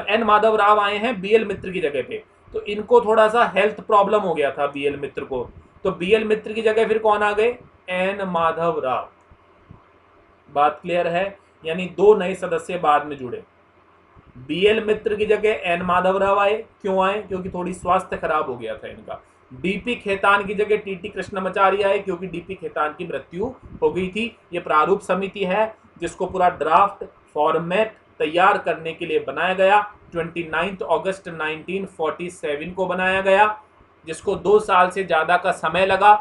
एन माधव राव आए हैं बीएल मित्र की जगह पे, तो इनको थोड़ा सा हेल्थ प्रॉब्लम हो गया था बीएल मित्र को, तो बीएल मित्र की जगह फिर कौन आ गए? एन माधव राव। बात क्लियर है? यानी 2 नए सदस्य बाद में जुड़े। बीएल मित्र की जगह एन माधव राव आए। क्यों आए? क्योंकि थोड़ी स्वास्थ्य खराब हो गया था इनका। डीपी खेतान की जगह टीटी कृष्णामाचारी आए क्योंकि डीपी खेतान की मृत्यु हो गई थी। ये प्रारूप समिति है जिसको पूरा ड्राफ्ट, फॉर्मेट तैयार करने के लिए बनाया गया। 29 अगस्त 1947 को बनाया गया, जिसको 2 साल से ज़्यादा का समय लगा।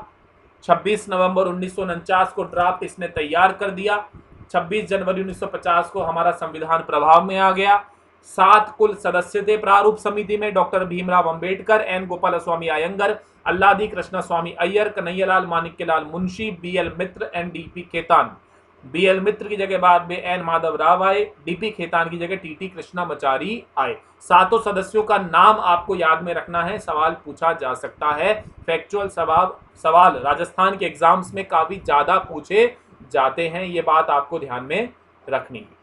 26 नवंबर 1949 को ड्राफ्ट इसने तैयार कर दिया। 26 जनवरी 1950 को हमारा संविधान प्रभाव में आ गया। 7 कुल सदस्य थे प्रारूप समिति में, doctor Bhimrao Ambedkar, N Gopalaswami Ayyangar, Alladi Krishnaswamy Iyer, Kanhaiyalal Maneklal Munshi, BL Mitra and DP Khaitan. BL Mitra की जगह बाद में एन माधव राव आए, डीपी खेतान की जगह टीटी कृष्णामाचारी आए। 7 सदस्यों का नाम आपको याद में रखना है, सवाल पूछा जा सकता है। फैक्चुअल सवाल राजस्थान के एग्जाम्स में काफी ज्यादा पूछे जाते हैं, ये बात आपको ध्यान में रखनी है।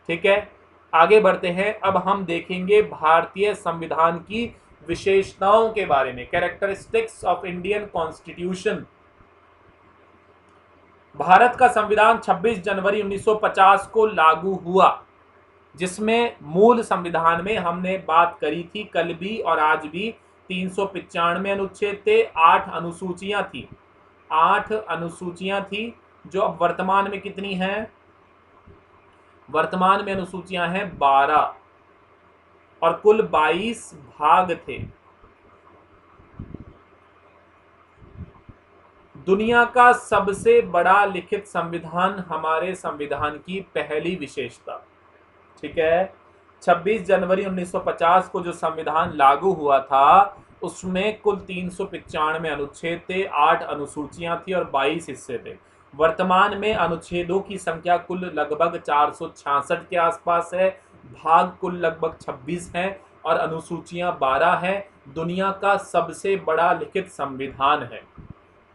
ठीक है, आगे बढ़ते हैं। अब हम देखेंगे भारतीय संविधान की विशेषताओं के बारे में, characteristics of Indian constitution. Bharat का संविधान 26 जनवरी 1950 को लागू हुआ, जिसमें मूल संविधान में हमने बात करी थी कल भी और आज भी 395 अनुच्छेद थे, 8 अनुसूचियां थी। 8 अनुसूचियां थी, जो अब वर्तमान में कितनी हैं? वर्तमान में अनुसूचियां हैं 12 और कुल 22 भाग थे। दुनिया का सबसे बड़ा लिखित संविधान हमारे संविधान की पहली विशेषता। ठीक है, 26 जनवरी 1950 को जो संविधान लागू हुआ था, उसमें कुल 395 अनुच्छेद थे, 8 अनुसूचियां थी और 22 हिस्से थे। वर्तमान में अनुच्छेदों की संख्या कुल लगभग 466 के आसपास है, भाग कुल लगभग 26 हैं और अनुसूचियां 12 हैं। दुनिया का सबसे बड़ा लिखित संविधान है।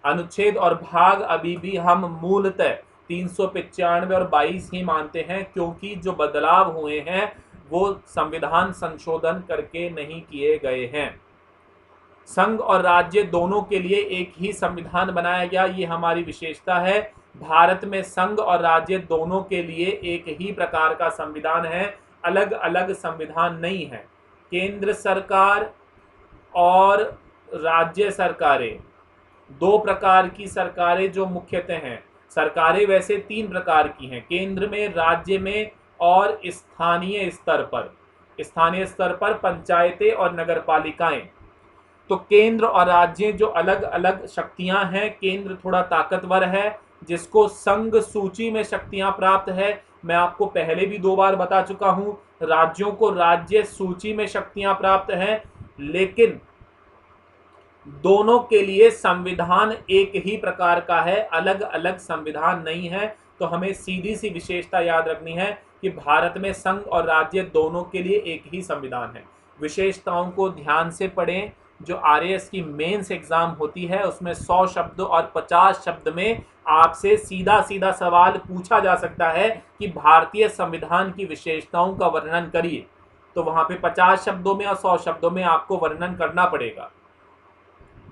अनुच्छेद और भाग अभी भी हम मूलतः 395 और 22 ही मानते हैं, क्योंकि जो बदलाव हुए हैं वो संविधान संशोधन करके नहीं किए गए हैं। संघ और राज्य दोनों के लिए एक ही संविधान बनाया गया, ये हमारी विशेषता है। भारत में संघ और राज्य दोनों के लिए एक ही प्रकार का संविधान है, अलग अलग संविधान नहीं है। केंद्र सरकार और राज्य सरकारें, 2 प्रकार की सरकारें जो मुख्यतः हैं। सरकारें वैसे 3 प्रकार की हैं, केंद्र में, राज्य में और स्थानीय स्तर पर। स्थानीय स्तर पर पंचायतें और नगरपालिकाएं। तो केंद्र और राज्य जो अलग अलग शक्तियां हैं, केंद्र थोड़ा ताकतवर है, जिसको संघ सूची में शक्तियां प्राप्त है। मैं आपको पहले भी 2 बार बता चुका हूं, राज्यों को राज्य सूची में शक्तियां प्राप्त हैं, लेकिन दोनों के लिए संविधान एक ही प्रकार का है, अलग अलग संविधान नहीं है। तो हमें सीधी सी विशेषता याद रखनी है कि भारत में संघ और राज्य दोनों के लिए एक ही संविधान है। विशेषताओं को ध्यान से पढ़ें। जो आरएएस की मेंस एग्जाम होती है, उसमें 100 शब्द और 50 शब्द में आपसे सीधा सीधा सवाल पूछा जा सकता है कि भारतीय संविधान की विशेषताओं का वर्णन करिए। तो वहां पे 50 शब्दों में और 100 शब्दों में आपको वर्णन करना पड़ेगा।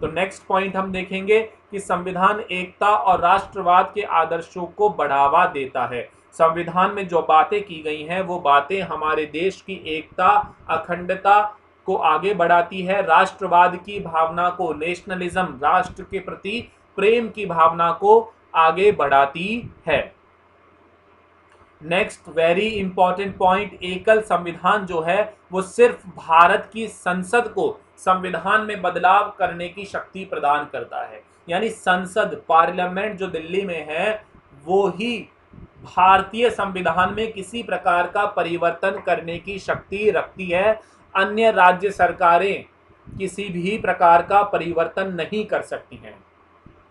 तो नेक्स्ट पॉइंट हम देखेंगे कि संविधान एकता और राष्ट्रवाद के आदर्शों को बढ़ावा देता है। संविधान में जो बातें की गई हैं, वो बातें हमारे देश की एकता, अखंडता को आगे बढ़ाती है, राष्ट्रवाद की भावना को, नेशनलिज्म, राष्ट्र के प्रति प्रेम की भावना को आगे बढ़ाती है। नेक्स्ट वेरी इंपॉर्टेंट पॉइंट, एकल संविधान जो है वो सिर्फ भारत की संसद को संविधान में बदलाव करने की शक्ति प्रदान करता है। यानी संसद, पार्लियामेंट जो दिल्ली में है, वो ही भारतीय संविधान में किसी प्रकार का परिवर्तन करने की शक्ति रखती है। अन्य राज्य सरकारें किसी भी प्रकार का परिवर्तन नहीं कर सकती हैं।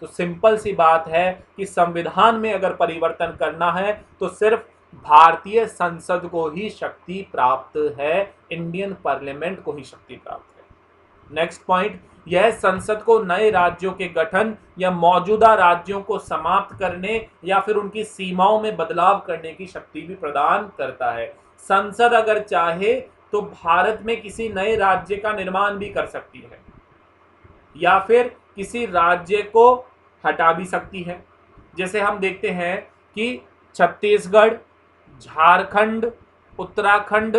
तो सिंपल सी बात है कि संविधान में अगर परिवर्तन करना है तो सिर्फ भारतीय संसद को ही शक्ति प्राप्त है, इंडियन पार्लियामेंट को ही शक्ति प्राप्त है। नेक्स्ट पॉइंट, यह संसद को नए राज्यों के गठन या मौजूदा राज्यों को समाप्त करने या फिर उनकी सीमाओं में बदलाव करने की शक्ति भी प्रदान करता है। संसद अगर चाहे तो भारत में किसी नए राज्य का निर्माण भी कर सकती है या फिर किसी राज्य को हटा भी सकती है। जैसे हम देखते हैं कि छत्तीसगढ़, झारखंड, उत्तराखंड,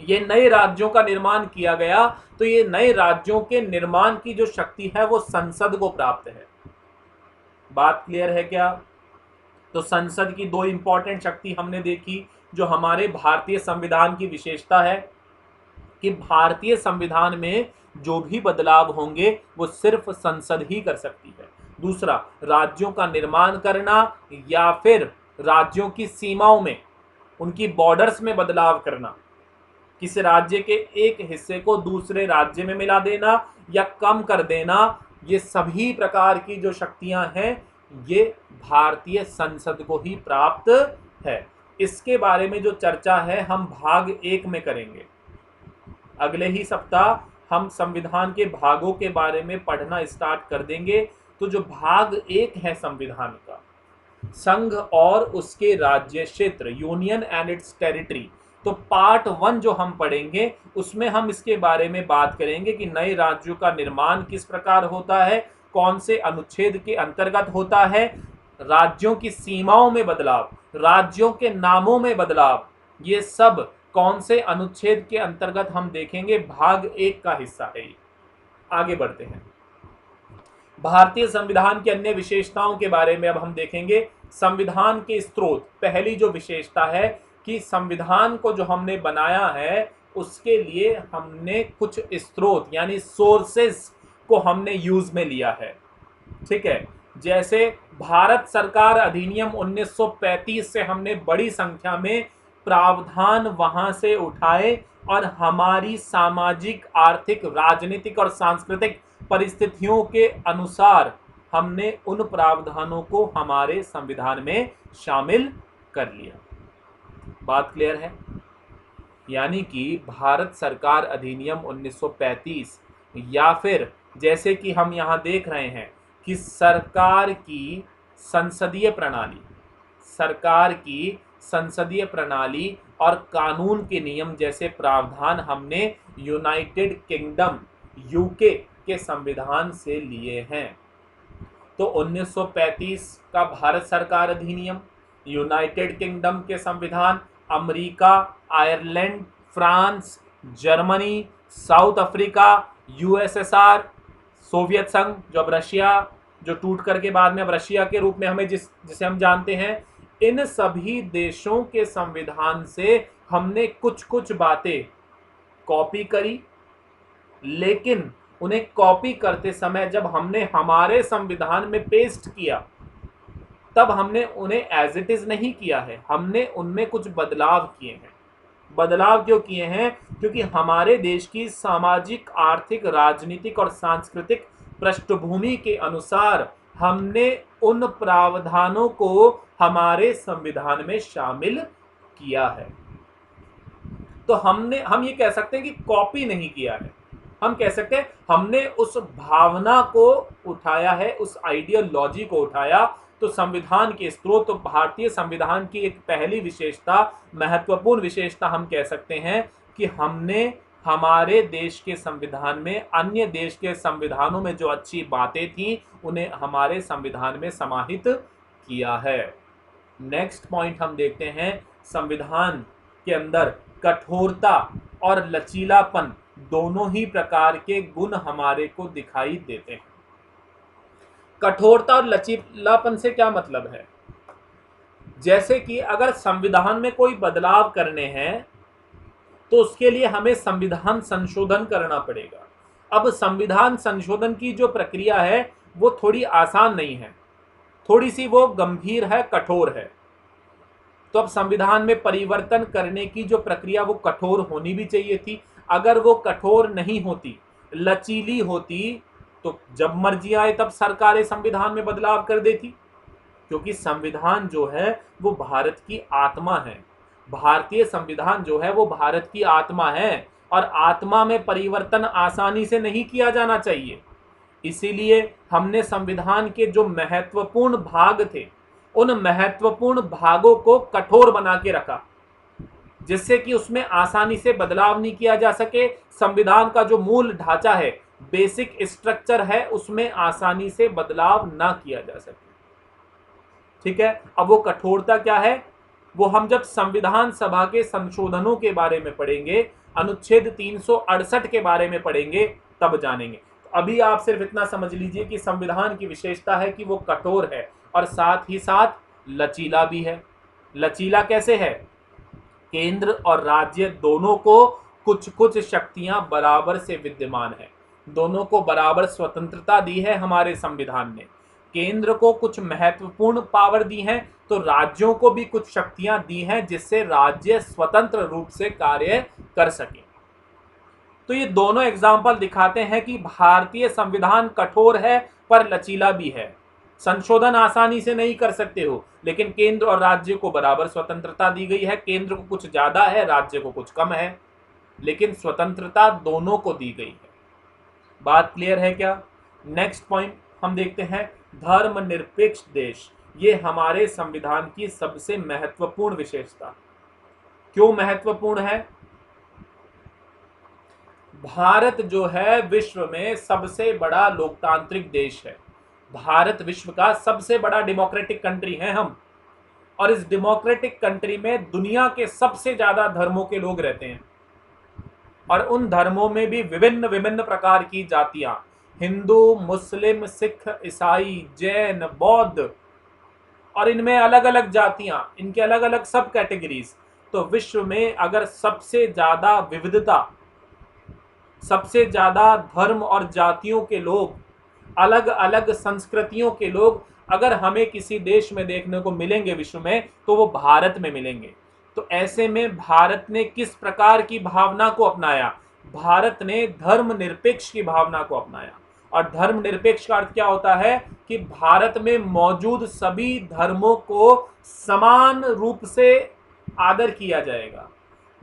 ये नए राज्यों का निर्माण किया गया, तो ये नए राज्यों के निर्माण की जो शक्ति है वो संसद को प्राप्त है। बात क्लियर है क्या? तो संसद की 2 इंपॉर्टेंट शक्ति हमने देखी जो हमारे भारतीय संविधान की विशेषता है कि भारतीय संविधान में जो भी बदलाव होंगे वो सिर्फ संसद ही कर सकती है। दूसरा, राज्यों का निर्माण करना या फिर राज्यों की सीमाओं में, उनकी बॉर्डर्स में बदलाव करना, किसी राज्य के एक हिस्से को दूसरे राज्य में मिला देना या कम कर देना, ये सभी प्रकार की जो शक्तियां हैं ये भारतीय संसद को ही प्राप्त है। इसके बारे में जो चर्चा है हम भाग 1 में करेंगे। अगले ही सप्ताह हम संविधान के भागों के बारे में पढ़ना स्टार्ट कर देंगे। तो जो भाग 1 है संविधान का, संघ और उसके राज्य क्षेत्र, यूनियन एंड इट्स टेरिटरी, तो पार्ट 1 जो हम पढ़ेंगे उसमें हम इसके बारे में बात करेंगे कि नए राज्यों का निर्माण किस प्रकार होता है, कौन से अनुच्छेद के अंतर्गत होता है, राज्यों की सीमाओं में बदलाव, राज्यों के नामों में बदलाव, ये सब कौन से अनुच्छेद के अंतर्गत हम देखेंगे। भाग 1 का हिस्सा है। आगे बढ़ते हैं। भारतीय संविधान की अन्य विशेषताओं के बारे में अब हम देखेंगे। संविधान के स्रोत, पहली जो विशेषता है कि संविधान को जो हमने बनाया है उसके लिए हमने कुछ स्रोत यानी सोर्सेस को हमने यूज में लिया है। ठीक है, जैसे भारत सरकार अधिनियम 1935 से हमने बड़ी संख्या में प्रावधान वहां से उठाए और हमारी सामाजिक, आर्थिक, राजनीतिक और सांस्कृतिक परिस्थितियों के अनुसार हमने उन प्रावधानों को हमारे संविधान में शामिल कर लिया। बात क्लियर है? यानी कि भारत सरकार अधिनियम 1935 या फिर जैसे कि हम यहां देख रहे हैं कि सरकार की संसदीय प्रणाली और कानून के नियम जैसे प्रावधान हमने यूनाइटेड किंगडम, यूके के संविधान से लिए हैं। तो 1935 का भारत सरकार अधिनियम, यूनाइटेड किंगडम के संविधान, America, Ireland, France, Germany, south Africa, USSR, Soviet संघ जो अब रशिया, जो टूट करके बाद में अब रशिया के रूप में हमें जिसे हम जानते हैं, इन सभी देशों के संविधान से हमने कुछ कुछ बातें कॉपी करी, लेकिन उन्हें कॉपी करते समय जब हमने हमारे संविधान में पेस्ट किया तब हमने उन्हें एज इट इज नहीं किया है, हमने उनमें कुछ बदलाव किए हैं। बदलाव क्यों किए हैं? क्योंकि हमारे देश की सामाजिक, आर्थिक, राजनीतिक और सांस्कृतिक पृष्ठभूमि के अनुसार हमने उन प्रावधानों को हमारे संविधान में शामिल किया है। तो हम ये कह सकते हैं कि कॉपी नहीं किया है, हम कह सकते हैं हमने उस भावना को उठाया है, उस आइडियोलॉजी को उठाया। तो संविधान के स्रोत, तो भारतीय संविधान की एक पहली विशेषता, महत्वपूर्ण विशेषता हम कह सकते हैं कि हमने हमारे देश के संविधान में अन्य देश के संविधानों में जो अच्छी बातें थी उन्हें हमारे संविधान में समाहित किया है। नेक्स्ट पॉइंट हम देखते हैं, संविधान के अंदर कठोरता और लचीलापन दोनों ही प्रकार के गुण हमारे को दिखाई देते हैं। कठोरता और लचीलापन से क्या मतलब है? जैसे कि अगर संविधान में कोई बदलाव करने हैं तो उसके लिए हमें संविधान संशोधन करना पड़ेगा। अब संविधान संशोधन की जो प्रक्रिया है वो थोड़ी आसान नहीं है, थोड़ी सी वो गंभीर है, कठोर है। तो अब संविधान में परिवर्तन करने की जो प्रक्रिया वो कठोर होनी भी चाहिए थी। अगर वो कठोर नहीं होती, लचीली होती, तो जब मर्जी आए तब सरकारें संविधान में बदलाव कर देती, क्योंकि संविधान जो है वो भारत की आत्मा है। भारतीय संविधान जो है वो भारत की आत्मा है और आत्मा में परिवर्तन आसानी से नहीं किया जाना चाहिए। इसीलिए हमने संविधान के जो महत्वपूर्ण भाग थे उन महत्वपूर्ण भागों को कठोर बना के रखा, जिससे कि उसमें आसानी से बदलाव नहीं किया जा सके। संविधान का जो मूल ढांचा है, बेसिक स्ट्रक्चर है, उसमें आसानी से बदलाव ना किया जा सके। ठीक है, अब वो कठोरता क्या है वो हम जब संविधान सभा के संशोधनों के बारे में पढ़ेंगे, अनुच्छेद 368 के बारे में पढ़ेंगे, तब जानेंगे। तो अभी आप सिर्फ इतना समझ लीजिए कि संविधान की विशेषता है कि वो कठोर है और साथ ही साथ लचीला भी है। लचीला कैसे है? केंद्र और राज्य दोनों को कुछ कुछ शक्तियां बराबर से विद्यमान है, दोनों को बराबर स्वतंत्रता दी है हमारे संविधान ने। केंद्र को कुछ महत्वपूर्ण पावर दी है, तो राज्यों को भी कुछ शक्तियां दी हैं जिससे राज्य स्वतंत्र रूप से कार्य कर सके। तो ये दोनों एग्जाम्पल दिखाते हैं कि भारतीय संविधान कठोर है पर लचीला भी है। संशोधन आसानी से नहीं कर सकते हो, लेकिन केंद्र और राज्य को बराबर स्वतंत्रता दी गई है। केंद्र को कुछ ज्यादा है, राज्य को कुछ कम है, लेकिन स्वतंत्रता दोनों को दी गई है। बात क्लियर है क्या? नेक्स्ट पॉइंट हम देखते हैं, धर्मनिरपेक्ष देश। ये हमारे संविधान की सबसे महत्वपूर्ण विशेषता। क्यों महत्वपूर्ण है? भारत जो है विश्व में सबसे बड़ा लोकतांत्रिक देश है। भारत विश्व का सबसे बड़ा डेमोक्रेटिक कंट्री है हम, और इस डेमोक्रेटिक कंट्री में दुनिया के सबसे ज्यादा धर्मों के लोग रहते हैं, और उन धर्मों में भी विभिन्न विभिन्न प्रकार की जातियां, हिंदू, मुस्लिम, सिख, ईसाई, जैन, बौद्ध, और इनमें अलग अलग जातियां, इनके अलग अलग सब कैटेगरीज। तो विश्व में अगर सबसे ज्यादा विविधता, सबसे ज्यादा धर्म और जातियों के लोग, अलग अलग संस्कृतियों के लोग अगर हमें किसी देश में देखने को मिलेंगे विश्व में, तो वो भारत में मिलेंगे। तो ऐसे में भारत ने किस प्रकार की भावना को अपनाया? भारत ने धर्मनिरपेक्ष की भावना को अपनाया। और धर्मनिरपेक्ष का अर्थ क्या होता है कि भारत में मौजूद सभी धर्मों को समान रूप से आदर किया जाएगा।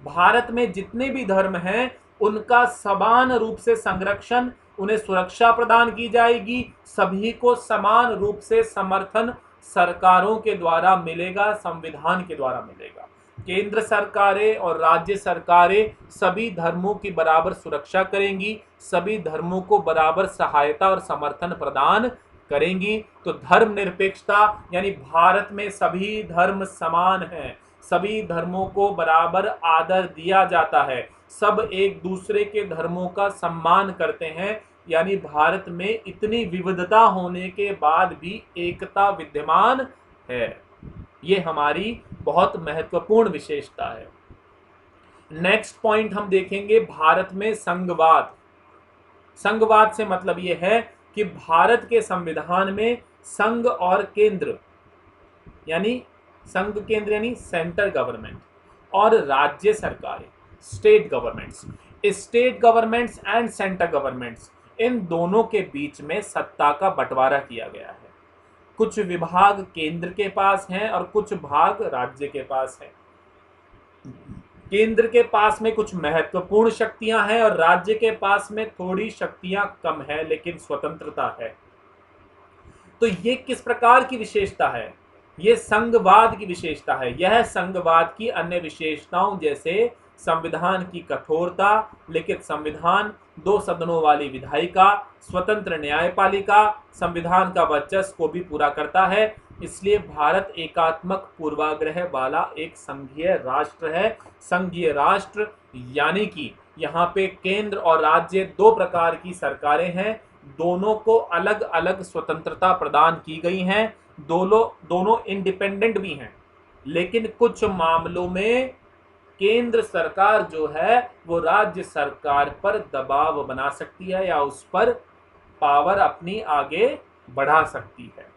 भारत में जितने भी धर्म हैं उनका समान रूप से संरक्षण, उन्हें सुरक्षा प्रदान की जाएगी, सभी को समान रूप से समर्थन सरकारों के द्वारा मिलेगा, संविधान के द्वारा मिलेगा। केंद्र सरकारें और राज्य सरकारें सभी धर्मों की बराबर सुरक्षा करेंगी, सभी धर्मों को बराबर सहायता और समर्थन प्रदान करेंगी। तो धर्मनिरपेक्षता यानी भारत में सभी धर्म समान हैं, सभी धर्मों को बराबर आदर दिया जाता है, सब एक दूसरे के धर्मों का सम्मान करते हैं, यानी भारत में इतनी विविधता होने के बाद भी एकता विद्यमान है। ये हमारी बहुत महत्वपूर्ण विशेषता है। नेक्स्ट पॉइंट हम देखेंगे, भारत में संघवाद। संघवाद से मतलब ये है कि भारत के संविधान में संघ और केंद्र यानी संघ केंद्र यानी सेंटर गवर्नमेंट और राज्य सरकारें state governments and centre governments, इन दोनों के बीच में सत्ता का बंटवारा किया गया है। कुछ विभाग केंद्र के पास हैं और कुछ भाग राज्य के पास हैं। केंद्र के पास में कुछ महत्वपूर्ण शक्तियां हैं और राज्य के पास में थोड़ी शक्तियां कम है, लेकिन स्वतंत्रता है। तो ये किस प्रकार की विशेषता है? ये संघवाद की विशेषता है। यह संघवाद की अन्य विशेषताओं जैसे संविधान की कठोरता, लिखित संविधान, 2 सदनों वाली विधायिका, स्वतंत्र न्यायपालिका, संविधान का वर्चस्व को भी पूरा करता है। इसलिए भारत एकात्मक पूर्वाग्रह वाला एक संघीय राष्ट्र है। संघीय राष्ट्र यानी कि यहाँ पे केंद्र और राज्य 2 प्रकार की सरकारें हैं, दोनों को अलग अलग स्वतंत्रता प्रदान की गई हैं, दोनों इंडिपेंडेंट भी हैं, लेकिन कुछ मामलों में केंद्र सरकार जो है वो राज्य सरकार पर दबाव बना सकती है या उस पर पावर अपनी आगे बढ़ा सकती है।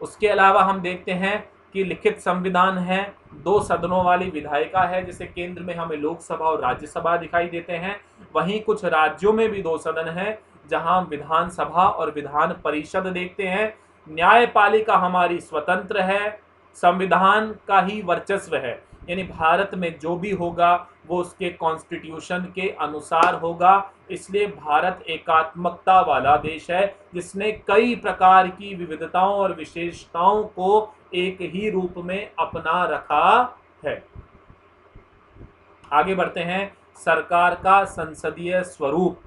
उसके अलावा हम देखते हैं कि लिखित संविधान है, 2 सदनों वाली विधायिका है, जैसे केंद्र में हमें लोकसभा और राज्यसभा दिखाई देते हैं, वहीं कुछ राज्यों में भी 2 सदन हैं जहां विधानसभा और विधान परिषद देखते हैं। न्यायपालिका हमारी स्वतंत्र है, संविधान का ही वर्चस्व है, यानी भारत में जो भी होगा वो उसके कॉन्स्टिट्यूशन के अनुसार होगा। इसलिए भारत एकात्मकता वाला देश है जिसने कई प्रकार की विविधताओं और विशेषताओं को एक ही रूप में अपना रखा है। आगे बढ़ते हैं, सरकार का संसदीय स्वरूप।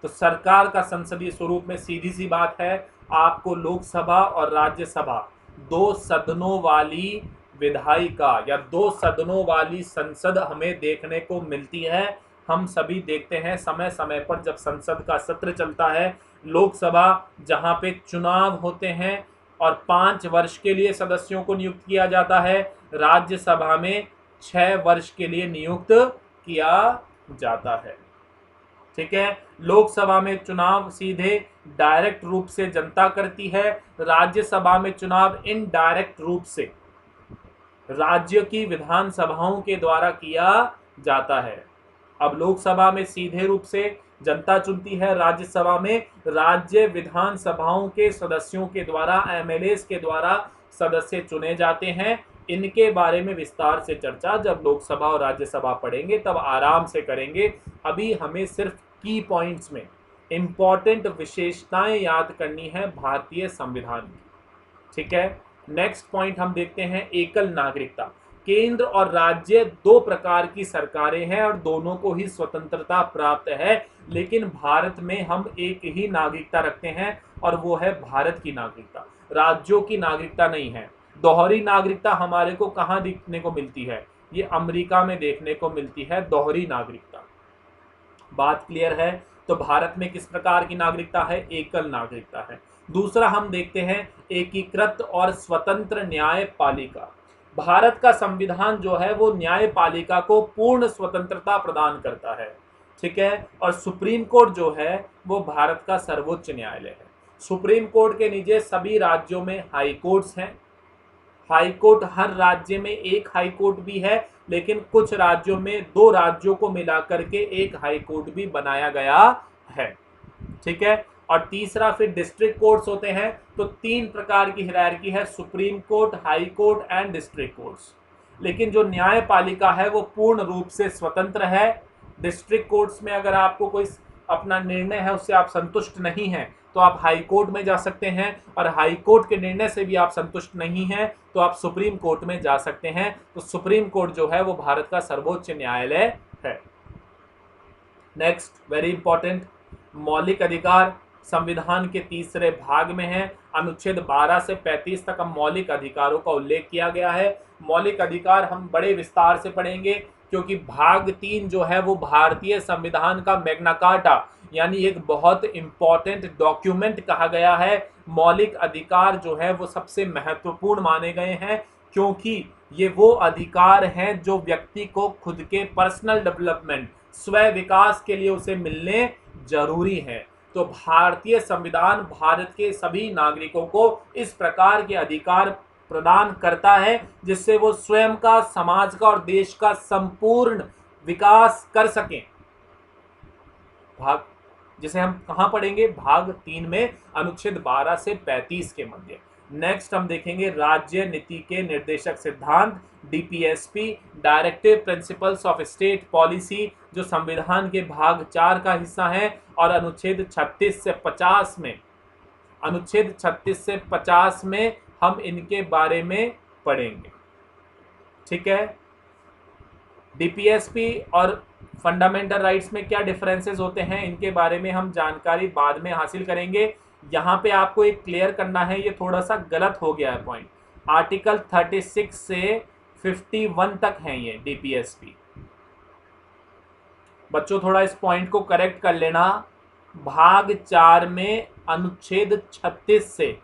तो सरकार का संसदीय स्वरूप में सीधी सी बात है, आपको लोकसभा और राज्यसभा 2 सदनों वाली विधायिका या 2 सदनों वाली संसद हमें देखने को मिलती है। हम सभी देखते हैं समय समय पर जब संसद का सत्र चलता है, लोकसभा जहां पे चुनाव होते हैं और 5 वर्ष के लिए सदस्यों को नियुक्त किया जाता है, राज्यसभा में 6 वर्ष के लिए नियुक्त किया जाता है। ठीक है। लोकसभा में चुनाव सीधे डायरेक्ट रूप से जनता करती है, राज्यसभा में चुनाव इनडायरेक्ट रूप से राज्य की विधानसभाओं के द्वारा किया जाता है। अब लोकसभा में सीधे रूप से जनता चुनती है, राज्यसभा में राज्य विधानसभाओं के सदस्यों के द्वारा, एमएलएस के द्वारा सदस्य चुने जाते हैं। इनके बारे में विस्तार से चर्चा जब लोकसभा और राज्यसभा पढ़ेंगे तब आराम से करेंगे। अभी हमें सिर्फ की पॉइंट्स में इंपॉर्टेंट विशेषताएं याद करनी है भारतीय संविधान की। ठीक है। नेक्स्ट पॉइंट हम देखते हैं, एकल नागरिकता। केंद्र और राज्य दो प्रकार की सरकारें हैं और दोनों को ही स्वतंत्रता प्राप्त है, लेकिन भारत में हम एक ही नागरिकता रखते हैं और वो है भारत की नागरिकता, राज्यों की नागरिकता नहीं है। दोहरी नागरिकता हमारे को कहाँ देखने को मिलती है? ये अमेरिका में देखने को मिलती है दोहरी नागरिकता। बात क्लियर है? तो भारत में किस प्रकार की नागरिकता है? एकल नागरिकता है। दूसरा हम देखते हैं एकीकृत और स्वतंत्र न्यायपालिका। भारत का संविधान जो है वो न्यायपालिका को पूर्ण स्वतंत्रता प्रदान करता है। ठीक है। और सुप्रीम कोर्ट जो है वो भारत का सर्वोच्च न्यायालय है। सुप्रीम कोर्ट के नीचे सभी राज्यों में हाई कोर्ट्स हैं। हाई कोर्ट हर राज्य में एक हाई कोर्ट भी है, लेकिन कुछ राज्यों में 2 राज्यों को मिलाकर के एक हाई कोर्ट भी बनाया गया है। ठीक है। और तीसरा फिर डिस्ट्रिक्ट कोर्ट्स होते हैं। तो 3 प्रकार की हायरार्की है, supreme court, high court and district courts. लेकिन जो न्यायपालिका है वो पूर्ण रूप से स्वतंत्र है। डिस्ट्रिक्ट कोर्ट्स में अगर आपको कोई अपना निर्णय है उससे आप संतुष्ट नहीं हैं तो आप हाई कोर्ट में जा सकते हैं, और हाई कोर्ट के निर्णय से भी आप संतुष्ट नहीं हैं तो आप सुप्रीम कोर्ट में जा सकते हैं। तो सुप्रीम कोर्ट जो है वो भारत का सर्वोच्च न्यायालय है। नेक्स्ट, वेरी इंपॉर्टेंट, मौलिक अधिकार संविधान के तीसरे भाग में है। अनुच्छेद 12 से 35 तक हम मौलिक अधिकारों का उल्लेख किया गया है। मौलिक अधिकार हम बड़े विस्तार से पढ़ेंगे क्योंकि भाग 3 जो है वो भारतीय संविधान का मैग्ना कार्टा यानी एक बहुत इंपॉर्टेंट डॉक्यूमेंट कहा गया है। मौलिक अधिकार जो है वो सबसे महत्वपूर्ण माने गए हैं क्योंकि ये वो अधिकार हैं जो व्यक्ति को खुद के पर्सनल डेवलपमेंट, स्व विकास के लिए उसे मिलने जरूरी है। तो भारतीय संविधान भारत के सभी नागरिकों को इस प्रकार के अधिकार प्रदान करता है जिससे वो स्वयं का, समाज का और देश का संपूर्ण विकास कर सकें। भाग जिसे हम कहां पढ़ेंगे? भाग 3 में अनुच्छेद 12 से 35 के मध्य। नेक्स्ट हम देखेंगे राज्य नीति के निर्देशक सिद्धांत, DPSP, directive principles of state policy, जो संविधान के भाग 4 का हिस्सा है। और अनुच्छेद 36 से 50 में, अनुच्छेद 36 से 50 में हम इनके बारे में पढ़ेंगे। ठीक है। डीपीएसपी और फंडामेंटल राइट्स में क्या डिफरेंसेस होते हैं इनके बारे में हम जानकारी बाद में हासिल करेंगे। यहाँ पे आपको एक क्लियर करना है, ये थोड़ा सा गलत हो गया है पॉइंट। आर्टिकल 36 से 51 तक हैं ये डीपीएसपी। बच्चों थोड़ा इस पॉइंट को करेक्ट कर लेना। भाग 4 में अनुच्छेद 36 से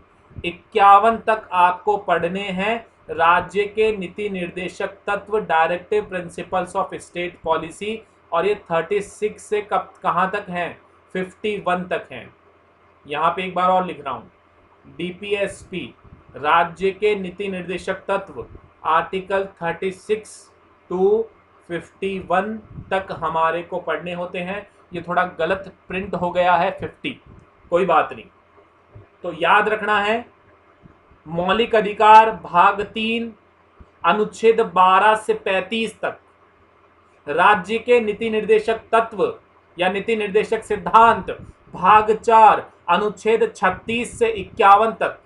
51 तक आपको पढ़ने हैं राज्य के नीति निर्देशक तत्व, directive principles of state policy. और ये 36 से कब कहाँ तक हैं? 51 तक हैं। यहाँ पे एक बार और लिख रहा हूँ, डीपीएसपी राज्य के नीति निर्देशक तत्व आर्टिकल 36 टू 51 तक हमारे को पढ़ने होते हैं। ये थोड़ा गलत प्रिंट हो गया है 50, कोई बात नहीं। तो याद रखना है, मौलिक अधिकार भाग 3 अनुच्छेद 12 से 35 तक, राज्य के नीति निर्देशक तत्व या नीति निर्देशक सिद्धांत भाग 4 अनुच्छेद 36 से 51 तक।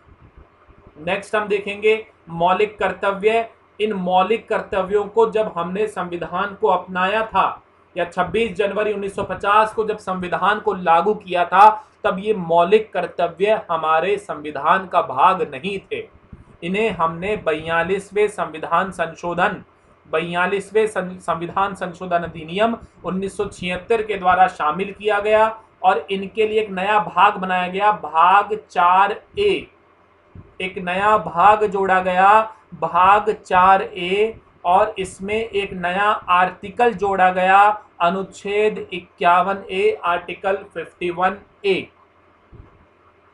नेक्स्ट हम देखेंगे मौलिक कर्तव्य। इन मौलिक कर्तव्यों को जब हमने संविधान को अपनाया था या 26 जनवरी 1950 को जब संविधान को लागू किया था तब ये मौलिक कर्तव्य हमारे संविधान का भाग नहीं थे। इन्हें हमने 42वें संविधान संशोधन अधिनियम 1976 के द्वारा शामिल किया गया और इनके लिए एक नया भाग बनाया गया, भाग 4A। एक नया भाग जोड़ा गया, भाग 4A, और इसमें एक नया आर्टिकल जोड़ा गया, अनुच्छेद 51A, आर्टिकल 51A।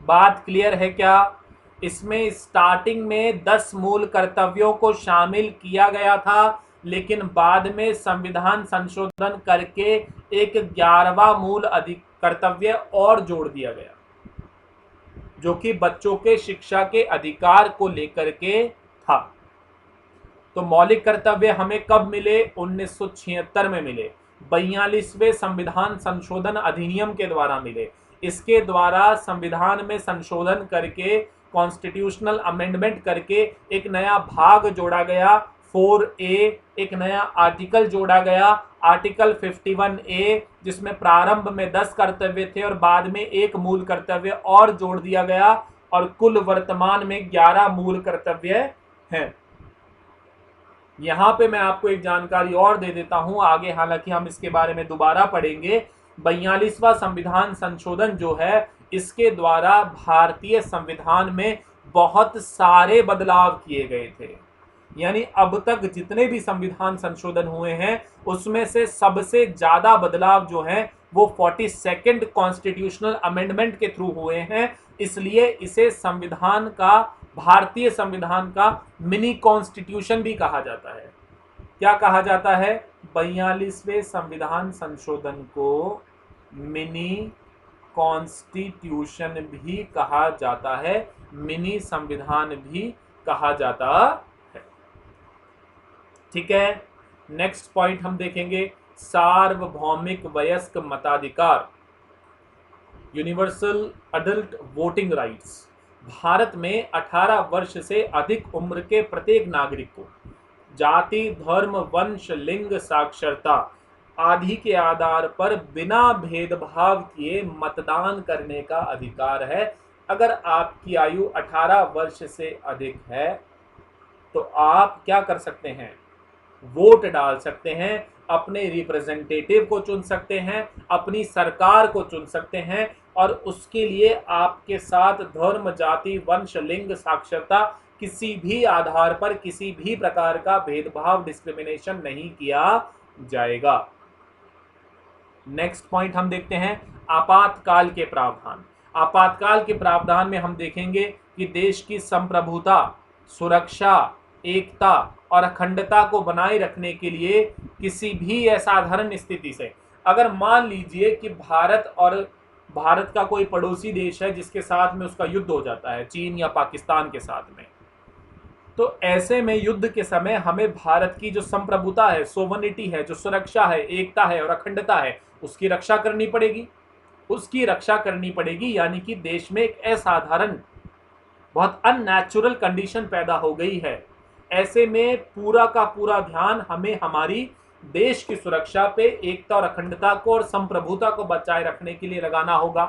बात क्लियर है क्या? इसमें स्टार्टिंग में 10 मूल कर्तव्यों को शामिल किया गया था, लेकिन बाद में संविधान संशोधन करके एक 11वां मूल कर्तव्य और जोड़ दिया गया, जो कि बच्चों के शिक्षा के अधिकार को लेकर के था। तो मौलिक कर्तव्य हमें कब मिले? 1976 में मिले, 42वें संविधान संशोधन अधिनियम के द्वारा मिले। इसके द्वारा संविधान में संशोधन करके, कॉन्स्टिट्यूशनल अमेंडमेंट करके एक नया भाग जोड़ा गया, 4A, एक नया आर्टिकल जोड़ा गया, आर्टिकल 51A, जिसमें प्रारंभ में 10 कर्तव्य थे और बाद में एक मूल कर्तव्य और जोड़ दिया गया, और कुल वर्तमान में 11 मूल कर्तव्य हैं। यहां पे मैं आपको एक जानकारी और दे देता हूं आगे, हालांकि हम इसके बारे में दोबारा पढ़ेंगे। 42वां संविधान संशोधन जो है, इसके द्वारा भारतीय संविधान में बहुत सारे बदलाव किए गए थे। यानी अब तक जितने भी संविधान संशोधन हुए हैं, उसमें से सबसे ज्यादा बदलाव जो हैं वो 42nd कॉन्स्टिट्यूशनल अमेंडमेंट के थ्रू हुए हैं। इसलिए इसे संविधान का, भारतीय संविधान का मिनी कॉन्स्टिट्यूशन भी कहा जाता है। क्या कहा जाता है? 42वें संविधान संशोधन को मिनी कॉन्स्टिट्यूशन भी कहा जाता है, मिनी संविधान भी कहा जाता है। ठीक है, नेक्स्ट पॉइंट हम देखेंगे, सार्वभौमिक वयस्क मताधिकार, universal adult voting rights. Bharat में 18 वर्ष से अधिक उम्र के प्रत्येक नागरिक को जाति, धर्म, वंश, लिंग, साक्षरता आदि के आधार पर बिना भेदभाव किए मतदान करने का अधिकार है। अगर आपकी आयु 18 वर्ष से अधिक है तो आप क्या कर सकते हैं? वोट डाल सकते हैं, अपने रिप्रेजेंटेटिव को चुन सकते हैं, अपनी सरकार को चुन सकते हैं, और उसके लिए आपके साथ धर्म, जाति, वंश, लिंग, साक्षरता किसी भी आधार पर किसी भी प्रकार का भेदभाव, डिस्क्रिमिनेशन नहीं किया जाएगा। नेक्स्ट पॉइंट हम देखते हैं, आपातकाल के प्रावधान। आपातकाल के प्रावधान में हम देखेंगे कि देश की संप्रभुता, सुरक्षा, एकता और अखंडता को बनाए रखने के लिए किसी भी असाधारण स्थिति से, अगर मान लीजिए कि भारत का कोई पड़ोसी देश है जिसके साथ में उसका युद्ध हो जाता है, चीन या पाकिस्तान के साथ में, तो ऐसे में युद्ध के समय हमें भारत की जो संप्रभुता है, सोवनिटी है, जो सुरक्षा है, एकता है और अखंडता है, उसकी रक्षा करनी पड़ेगी। उसकी रक्षा करनी पड़ेगी, यानी कि देश में एक असाधारण, बहुत अननेचुरल कंडीशन पैदा हो गई है। ऐसे में पूरा का पूरा ध्यान हमें हमारी देश की सुरक्षा पे, एकता और अखंडता को और संप्रभुता को बचाए रखने के लिए लगाना होगा।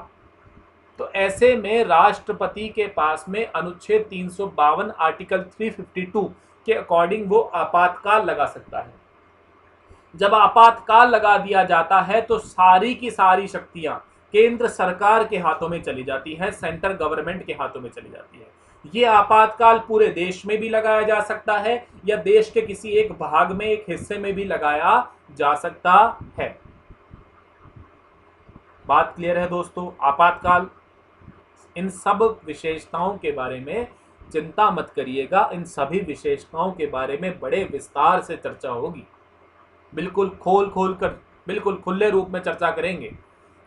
तो ऐसे में राष्ट्रपति के पास में अनुच्छेद 352 आर्टिकल 352 के अकॉर्डिंग वो आपातकाल लगा सकता है। जब आपातकाल लगा दिया जाता है तो सारी की सारी शक्तियां केंद्र सरकार के हाथों में चली जाती है, सेंट्रल गवर्नमेंट के हाथों में चली जाती है। ये आपातकाल पूरे देश में भी लगाया जा सकता है या देश के किसी एक भाग में, एक हिस्से में भी लगाया जा सकता है। बात क्लियर है दोस्तों? आपातकाल, इन सब विशेषताओं के बारे में चिंता मत करिएगा, इन सभी विशेषताओं के बारे में बड़े विस्तार से चर्चा होगी, बिल्कुल खोल कर, बिल्कुल खुले रूप में चर्चा करेंगे।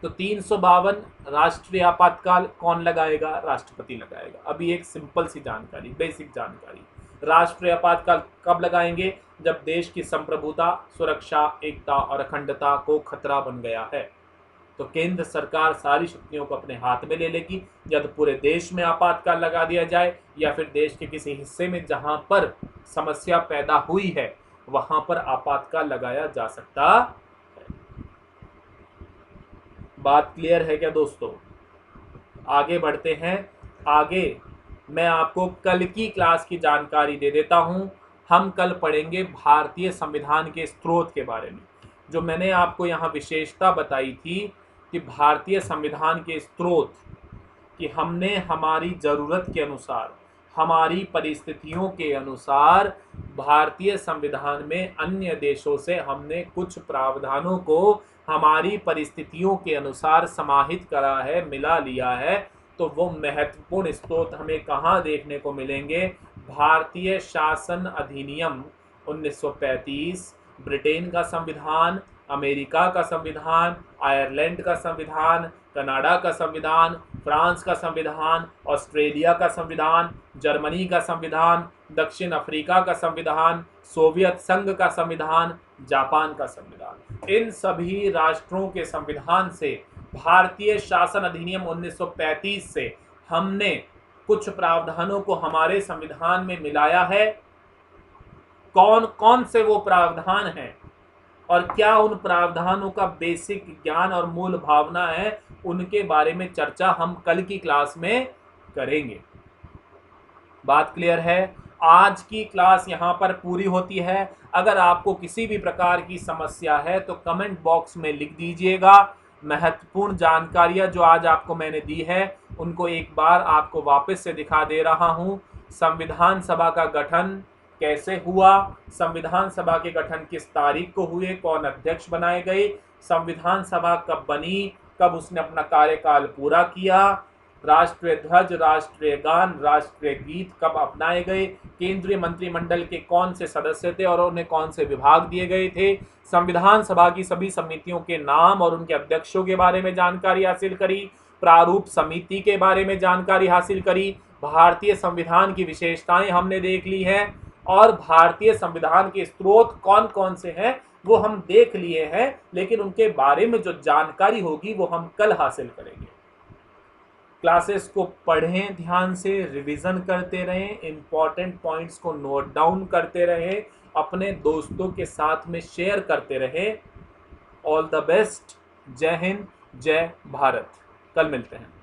तो 352 राष्ट्रीय आपातकाल कौन लगाएगा? राष्ट्रपति लगाएगा। अभी एक सिंपल सी जानकारी, बेसिक जानकारी, राष्ट्रीय आपातकाल कब लगाएंगे? जब देश की संप्रभुता, सुरक्षा, एकता और अखंडता को खतरा बन गया है। तो केंद्र सरकार सारी शक्तियों को अपने हाथ में ले लेगी, या तो पूरे देश में आपातकाल लगा दिया जाए या फिर देश के किसी हिस्से में जहां पर समस्या पैदा हुई है वहां पर आपातकाल लगाया जा सकता है। बात क्लियर है क्या दोस्तों? आगे बढ़ते हैं। आगे मैं आपको कल की क्लास की जानकारी दे देता हूं। हम कल पढ़ेंगे भारतीय संविधान के स्रोत के बारे में। जो मैंने आपको यहाँ विशेषता बताई थी कि भारतीय संविधान के स्रोत, कि हमने हमारी ज़रूरत के अनुसार, हमारी परिस्थितियों के अनुसार भारतीय संविधान में अन्य देशों से हमने कुछ प्रावधानों को हमारी परिस्थितियों के अनुसार समाहित करा है, मिला लिया है। तो वो महत्वपूर्ण स्रोत हमें कहाँ देखने को मिलेंगे? भारतीय शासन अधिनियम 1935, ब्रिटेन का संविधान, अमेरिका का संविधान, आयरलैंड का संविधान, कनाडा का संविधान, फ्रांस का संविधान, ऑस्ट्रेलिया का संविधान, जर्मनी का संविधान, दक्षिण अफ्रीका का संविधान, सोवियत संघ का संविधान, जापान का संविधान। इन सभी राष्ट्रों के संविधान से भारतीय शासन अधिनियम 1935 से हमने कुछ प्रावधानों को हमारे संविधान में मिलाया है। कौन कौन से वो प्रावधान हैं और क्या उन प्रावधानों का बेसिक ज्ञान और मूल भावना है, उनके बारे में चर्चा हम कल की क्लास में करेंगे। बात क्लियर है? आज की क्लास यहाँ पर पूरी होती है। अगर आपको किसी भी प्रकार की समस्या है तो कमेंट बॉक्स में लिख दीजिएगा। महत्वपूर्ण जानकारियाँ जो आज आपको मैंने दी है उनको एक बार आपको वापस से दिखा दे रहा हूँ। संविधान सभा का गठन कैसे हुआ, संविधान सभा के गठन किस तारीख को हुए, कौन अध्यक्ष बनाए गए, संविधान सभा कब बनी, कब उसने अपना कार्यकाल पूरा किया, राष्ट्रीय ध्वज, राष्ट्रीय गान, राष्ट्रीय गीत कब अपनाए गए, केंद्रीय मंत्रिमंडल के कौन से सदस्य थे और उन्हें कौन से विभाग दिए गए थे, संविधान सभा की सभी समितियों के नाम और उनके अध्यक्षों के बारे में जानकारी हासिल करी, प्रारूप समिति के बारे में जानकारी हासिल करी, भारतीय संविधान की विशेषताएं हमने देख ली है और भारतीय संविधान के स्रोत कौन कौन से हैं वो हम देख लिए हैं, लेकिन उनके बारे में जो जानकारी होगी वो हम कल हासिल करेंगे। क्लासेस को पढ़ें, ध्यान से रिवीजन करते रहें, इंपॉर्टेंट पॉइंट्स को नोट डाउन करते रहें, अपने दोस्तों के साथ में शेयर करते रहें। All the best. जय हिंद, जय भारत। कल मिलते हैं।